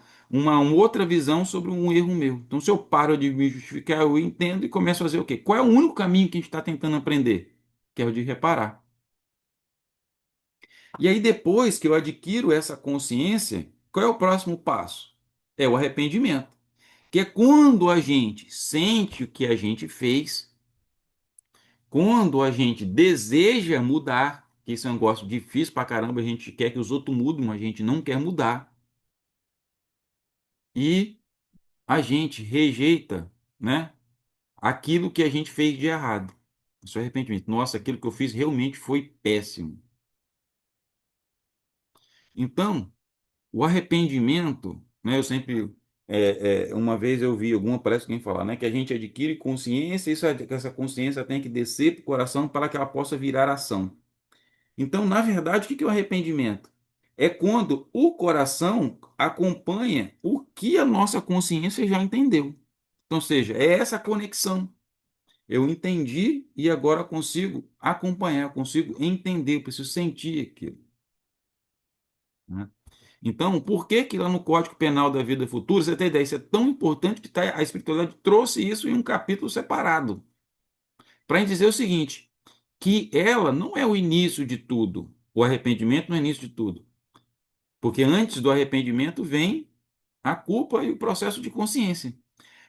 outra visão sobre um erro meu. Então, se eu paro de me justificar, eu entendo e começo a fazer o quê? Qual é o único caminho que a gente está tentando aprender? Que é o de reparar. E aí, depois que eu adquiro essa consciência, qual é o próximo passo? É o arrependimento. Que é quando a gente sente o que a gente fez, quando a gente deseja mudar, que isso é um negócio difícil pra caramba, a gente quer que os outros mudem, mas a gente não quer mudar. E a gente rejeita, né, aquilo que a gente fez de errado. Isso é arrependimento. Nossa, aquilo que eu fiz realmente foi péssimo. Então, o arrependimento, né, eu sempre, uma vez eu vi alguma, parece que alguém falar, né, que a gente adquire consciência, que essa consciência tem que descer para o coração para que ela possa virar ação. Então, na verdade, o que é o arrependimento? É quando o coração acompanha o que a nossa consciência já entendeu. Então, ou seja, é essa conexão. Eu entendi e agora consigo acompanhar, consigo entender, preciso sentir aquilo. Né? Então, por que que lá no Código Penal da Vida Futura, você tem ideia, isso é tão importante que a espiritualidade trouxe isso em um capítulo separado, para dizer o seguinte, que ela não é o início de tudo, o arrependimento não é o início de tudo, porque antes do arrependimento vem a culpa e o processo de consciência,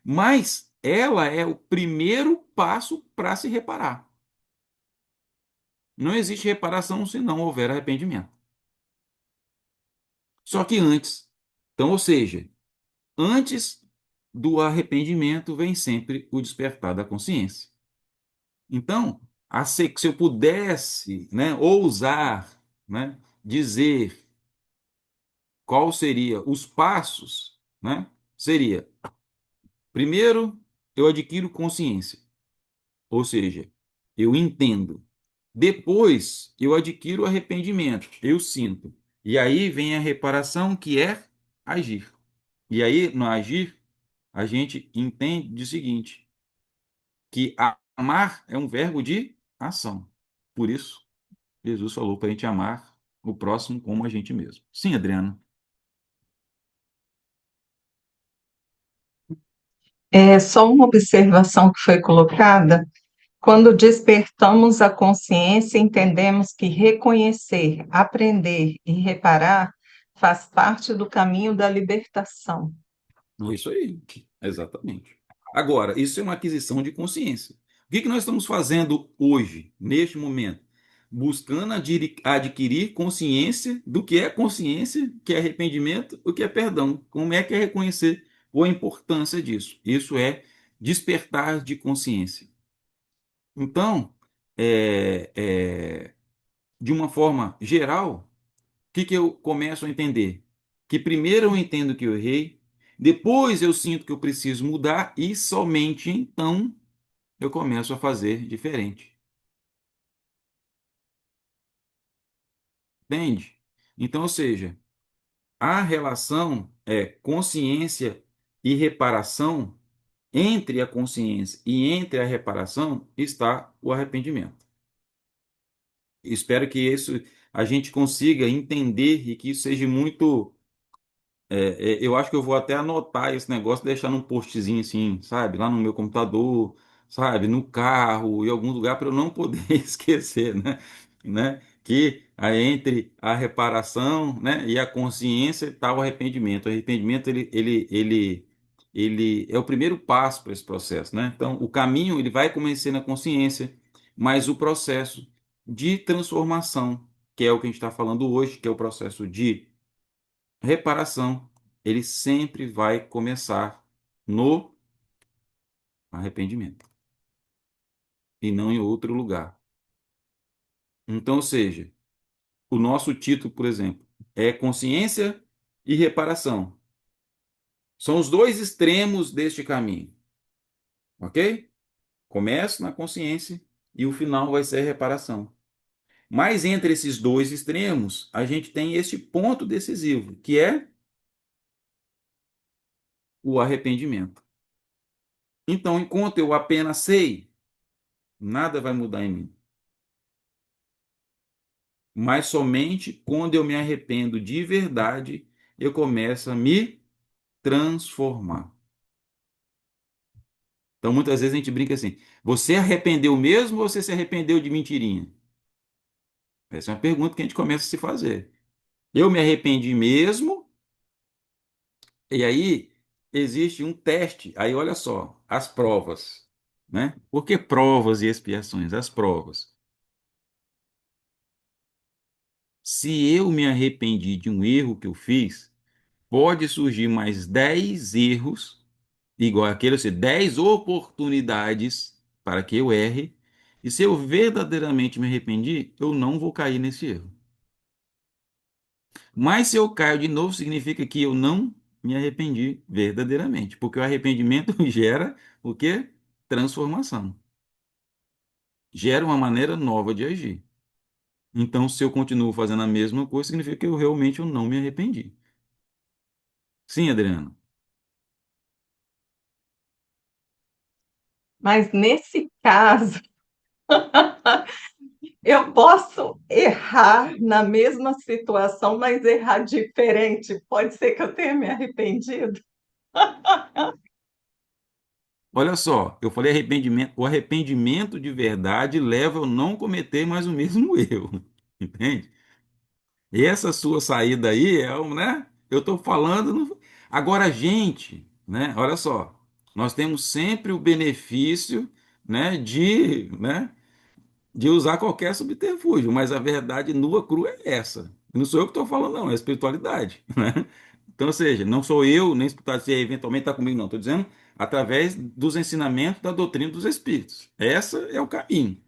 mas ela é o primeiro passo para se reparar. Não existe reparação se não houver arrependimento. Só que antes, então, ou seja, antes do arrependimento vem sempre o despertar da consciência. Então, se eu pudesse, né, ousar, né, dizer qual seria os passos, né, seria, primeiro, eu adquiro consciência, ou seja, eu entendo. Depois, eu adquiro arrependimento, eu sinto. E aí vem a reparação, que é agir. E aí, no agir, a gente entende o seguinte, que amar é um verbo de ação. Por isso, Jesus falou para a gente amar o próximo como a gente mesmo. Sim, Adriano. É só uma observação que foi colocada. Quando despertamos a consciência, entendemos que reconhecer, aprender e reparar faz parte do caminho da libertação. É isso aí, exatamente. Agora, isso é uma aquisição de consciência. O que que nós estamos fazendo hoje, neste momento? Buscando adquirir consciência do que é arrependimento, o que é perdão. Como é que é reconhecer a importância disso? Isso é despertar de consciência. Então, é, é, de uma forma geral, o que que eu começo a entender? Que primeiro eu entendo que eu errei, depois eu sinto que eu preciso mudar e somente então eu começo a fazer diferente. Entende? Então, ou seja, a relação é consciência e reparação. Entre a consciência e entre a reparação está o arrependimento. Espero que isso a gente consiga entender e que isso seja muito. Eu acho que eu vou até anotar esse negócio, deixar num postzinho assim, sabe? Lá no meu computador, sabe? No carro, em algum lugar, para eu não poder esquecer, né? Que aí entre a reparação, né, e a consciência está o arrependimento. O arrependimento, ele é o primeiro passo para esse processo, né? Então, o caminho, ele vai começar na consciência, mas o processo de transformação, que é o que a gente está falando hoje, que é o processo de reparação, ele sempre vai começar no arrependimento e não em outro lugar. Então, ou seja, o nosso título, por exemplo, é consciência e reparação. São os dois extremos deste caminho, ok? Começa na consciência e o final vai ser a reparação. Mas entre esses dois extremos, a gente tem este ponto decisivo, que é o arrependimento. Então, enquanto eu apenas sei, nada vai mudar em mim. Mas somente quando eu me arrependo de verdade, eu começo a me transformar. Então, muitas vezes a gente brinca assim: você arrependeu mesmo ou você se arrependeu de mentirinha? Essa é uma pergunta que a gente começa a se fazer. Eu me arrependi mesmo, e aí existe um teste. Aí, olha só, as provas, né? Por que provas e expiações? As provas. Se eu me arrependi de um erro que eu fiz, pode surgir mais 10 erros igual àquele, ou seja, 10 oportunidades para que eu erre, e se eu verdadeiramente me arrependi, eu não vou cair nesse erro. Mas se eu caio de novo, significa que eu não me arrependi verdadeiramente, porque o arrependimento gera o quê? Transformação. Gera uma maneira nova de agir. Então, se eu continuo fazendo a mesma coisa, significa que eu não me arrependi. Sim, Adriano. Mas nesse caso, Eu posso errar na mesma situação, mas errar diferente. Pode ser que eu tenha me arrependido. Olha só, eu falei arrependimento. O arrependimento de verdade leva a não cometer mais o mesmo erro. Entende? E essa sua saída aí é, né? Eu estou falando. Agora, a gente, né? Olha só, nós temos sempre o benefício, né, de usar qualquer subterfúgio, mas a verdade nua, crua é essa. Não sou eu que estou falando, não, é a espiritualidade, né? Então, ou seja, não sou eu, nem espiritualidade, se eventualmente está comigo, não. Estou dizendo através dos ensinamentos da doutrina dos espíritos. Essa é o caminho.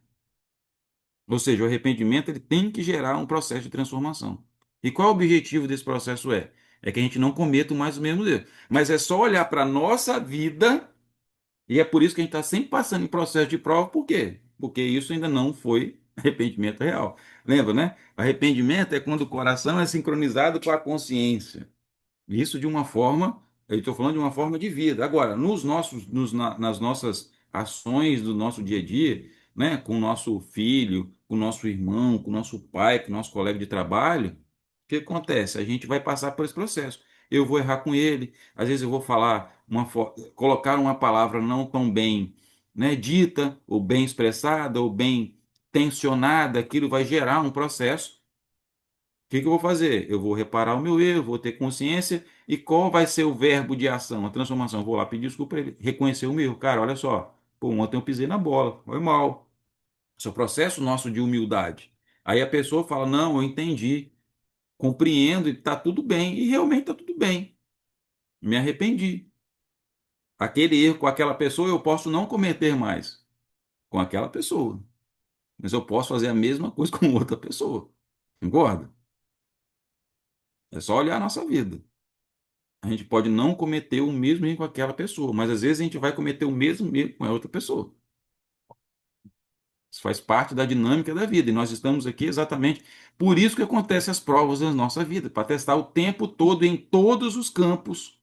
Ou seja, o arrependimento ele tem que gerar um processo de transformação. E qual o objetivo desse processo é? É que a gente não cometa mais o mesmo erro. Mas é só olhar para a nossa vida, e é por isso que a gente está sempre passando em processo de prova. Por quê? Porque isso ainda não foi arrependimento real. Lembra, né? Arrependimento é quando o coração é sincronizado com a consciência. Isso de uma forma, eu estou falando de uma forma de vida. Agora, nas nossas ações do nosso dia a dia, né, com o nosso filho, com o nosso irmão, com o nosso pai, com o nosso colega de trabalho, o que acontece? A gente vai passar por esse processo. Eu vou errar com ele, às vezes eu vou falar colocar uma palavra não tão bem, né, dita, ou bem expressada, ou bem tensionada, aquilo vai gerar um processo que eu vou fazer? Eu vou reparar o meu erro, vou ter consciência e qual vai ser o verbo de ação, a transformação? Eu vou lá pedir desculpa para ele, reconhecer o meu erro. Cara, olha só, pô, ontem eu pisei na bola, foi mal. Esse é o processo nosso de humildade. Aí a pessoa fala: Não, eu entendi, compreendo e está tudo bem. E realmente está tudo bem. Me arrependi. Aquele erro com aquela pessoa eu posso não cometer mais com aquela pessoa, mas eu posso fazer a mesma coisa com outra pessoa. Concorda? É só olhar a nossa vida. A gente pode não cometer o mesmo erro com aquela pessoa, mas às vezes a gente vai cometer o mesmo erro com a outra pessoa. Isso faz parte da dinâmica da vida e nós estamos aqui exatamente por isso que acontecem as provas na nossa vida, para testar o tempo todo em todos os campos,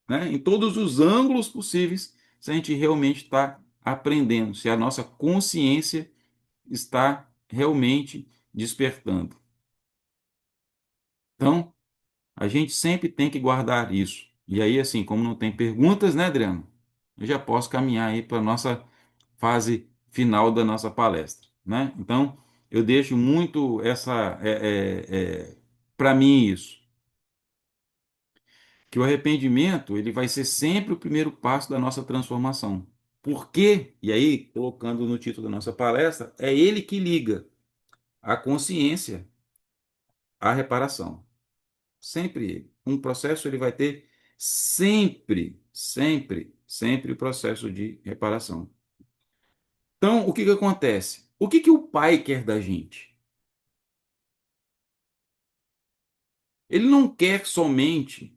né, em todos os ângulos possíveis, se a gente realmente está aprendendo, se a nossa consciência está realmente despertando. Então, a gente sempre tem que guardar isso. E aí, assim, como não tem perguntas, né, Adriano? Eu já posso caminhar aí para a nossa fase final da nossa palestra, né? Então, eu deixo muito para mim isso, que o arrependimento ele vai ser sempre o primeiro passo da nossa transformação. Por quê? E aí, colocando no título da nossa palestra, é ele que liga a consciência à reparação. Sempre ele. Um processo ele vai ter sempre o processo de reparação. Então, o que que acontece? O que que o pai quer da gente? Ele não quer somente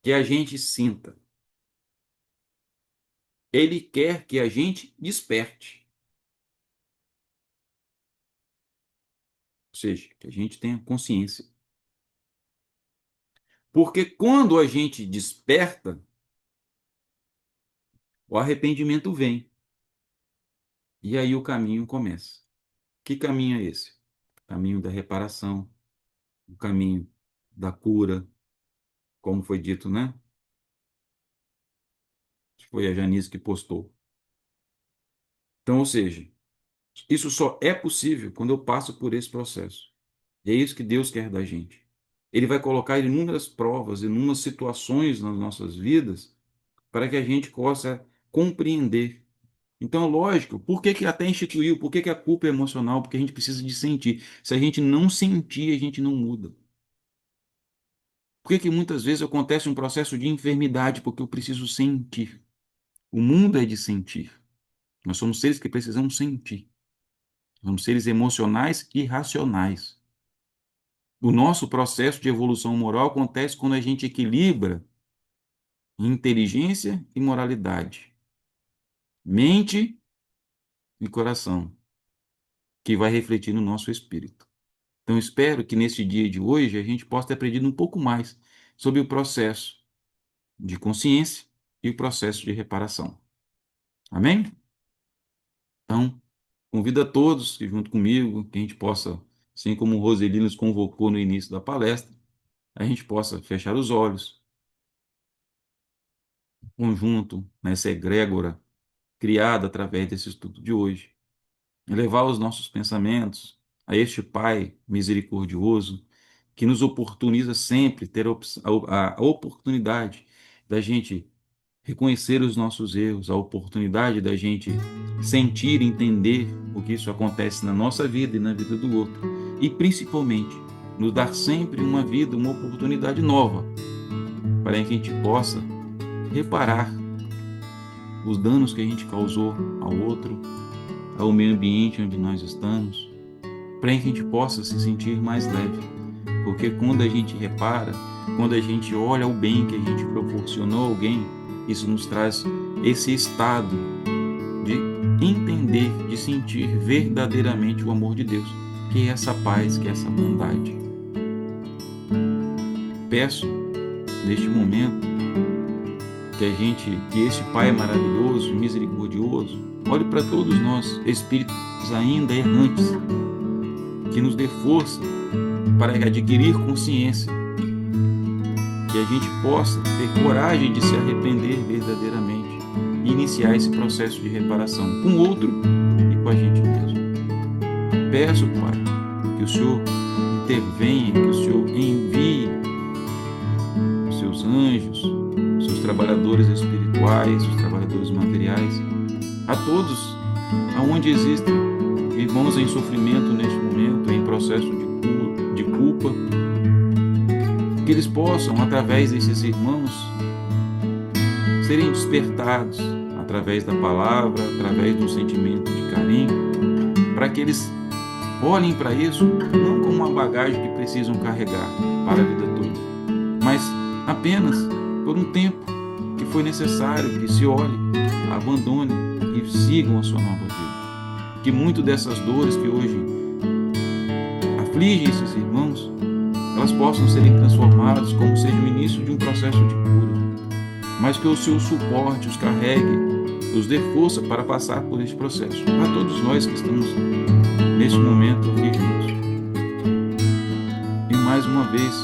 que a gente sinta. Ele quer que a gente desperte. Ou seja, que a gente tenha consciência. Porque quando a gente desperta, o arrependimento vem. E aí o caminho começa. Que caminho é esse? O caminho da reparação, o caminho da cura, como foi dito, né? Foi a Janice que postou. Então, ou seja, isso só é possível quando eu passo por esse processo. E é isso que Deus quer da gente. Ele vai colocar inúmeras provas, inúmeras situações nas nossas vidas para que a gente possa compreender. Então, lógico, por que que até instituiu? Por que que a culpa é emocional? Porque a gente precisa de sentir. Se a gente não sentir, a gente não muda. Por que que muitas vezes acontece um processo de enfermidade? Porque eu preciso sentir. O mundo é de sentir. Nós somos seres que precisamos sentir. Somos seres emocionais e racionais. O nosso processo de evolução moral acontece quando a gente equilibra inteligência e moralidade, mente e coração, que vai refletir no nosso espírito. Então, espero que nesse dia de hoje a gente possa ter aprendido um pouco mais sobre o processo de consciência e o processo de reparação. Amém? Então, Convido a todos que, junto comigo, que a gente possa, assim como o Roseli nos convocou no início da palestra, a gente possa fechar os olhos, conjunto, nessa egrégora criada através desse estudo de hoje, e levar os nossos pensamentos a este Pai misericordioso que nos oportuniza sempre ter a oportunidade da gente reconhecer os nossos erros, a oportunidade da gente sentir, entender o que isso acontece na nossa vida e na vida do outro, e principalmente nos dar sempre uma vida, uma oportunidade nova, para que a gente possa reparar os danos que a gente causou ao outro, ao meio ambiente onde nós estamos, para que a gente possa se sentir mais leve, porque quando a gente repara, quando a gente olha o bem que a gente proporcionou a alguém, isso nos traz esse estado de entender, de sentir verdadeiramente o amor de Deus, que é essa paz, que é essa bondade. Peço, neste momento, que este Pai maravilhoso, misericordioso, olhe para todos nós, espíritos ainda errantes, que nos dê força para adquirir consciência, que a gente possa ter coragem de se arrepender verdadeiramente e iniciar esse processo de reparação com o outro e com a gente mesmo. Peço, Pai, que o Senhor intervenha, que o Senhor envie os seus anjos, os seus trabalhadores espirituais, os trabalhadores materiais, a todos aonde existem irmãos em sofrimento neste momento, em processo de culpa, que eles possam, através desses irmãos, serem despertados através da palavra, através do sentimento de carinho, para que eles olhem para isso não como uma bagagem que precisam carregar para a vida toda, mas apenas por um tempo que foi necessário que se olhe, abandone e sigam a sua nova vida. Que muito dessas dores que hoje afligem esses irmãos, elas possam serem transformadas como seja o início de um processo de cura, mas que o seu suporte os carregue, os dê força para passar por este processo. Para todos nós que estamos neste momento aqui juntos. E mais uma vez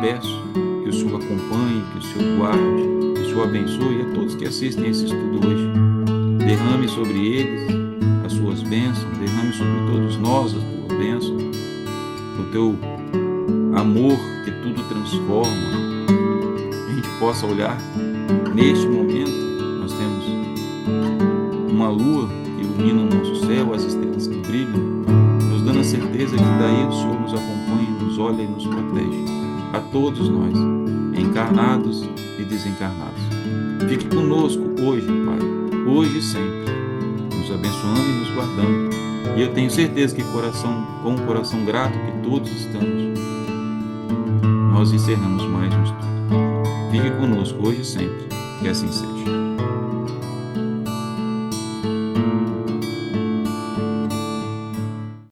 peço que o Senhor acompanhe, que o Senhor guarde, que o Senhor abençoe a todos que assistem a esse estudo hoje. Derrame sobre eles as suas bênçãos, derrame sobre todos nós a tua bênção, o teu amor que tudo transforma. A gente possa olhar neste momento, nós temos uma lua que ilumina o nosso céu, as estrelas que brilham, nos dando a certeza que daí o Senhor nos acompanha, nos olha e nos protege, a todos nós, encarnados e desencarnados. Fique conosco hoje, Pai, hoje e sempre, nos abençoando e nos guardando. E eu tenho certeza que com um coração grato que todos estamos, nós encerramos mais um estudo. Fique conosco hoje e sempre, que assim seja.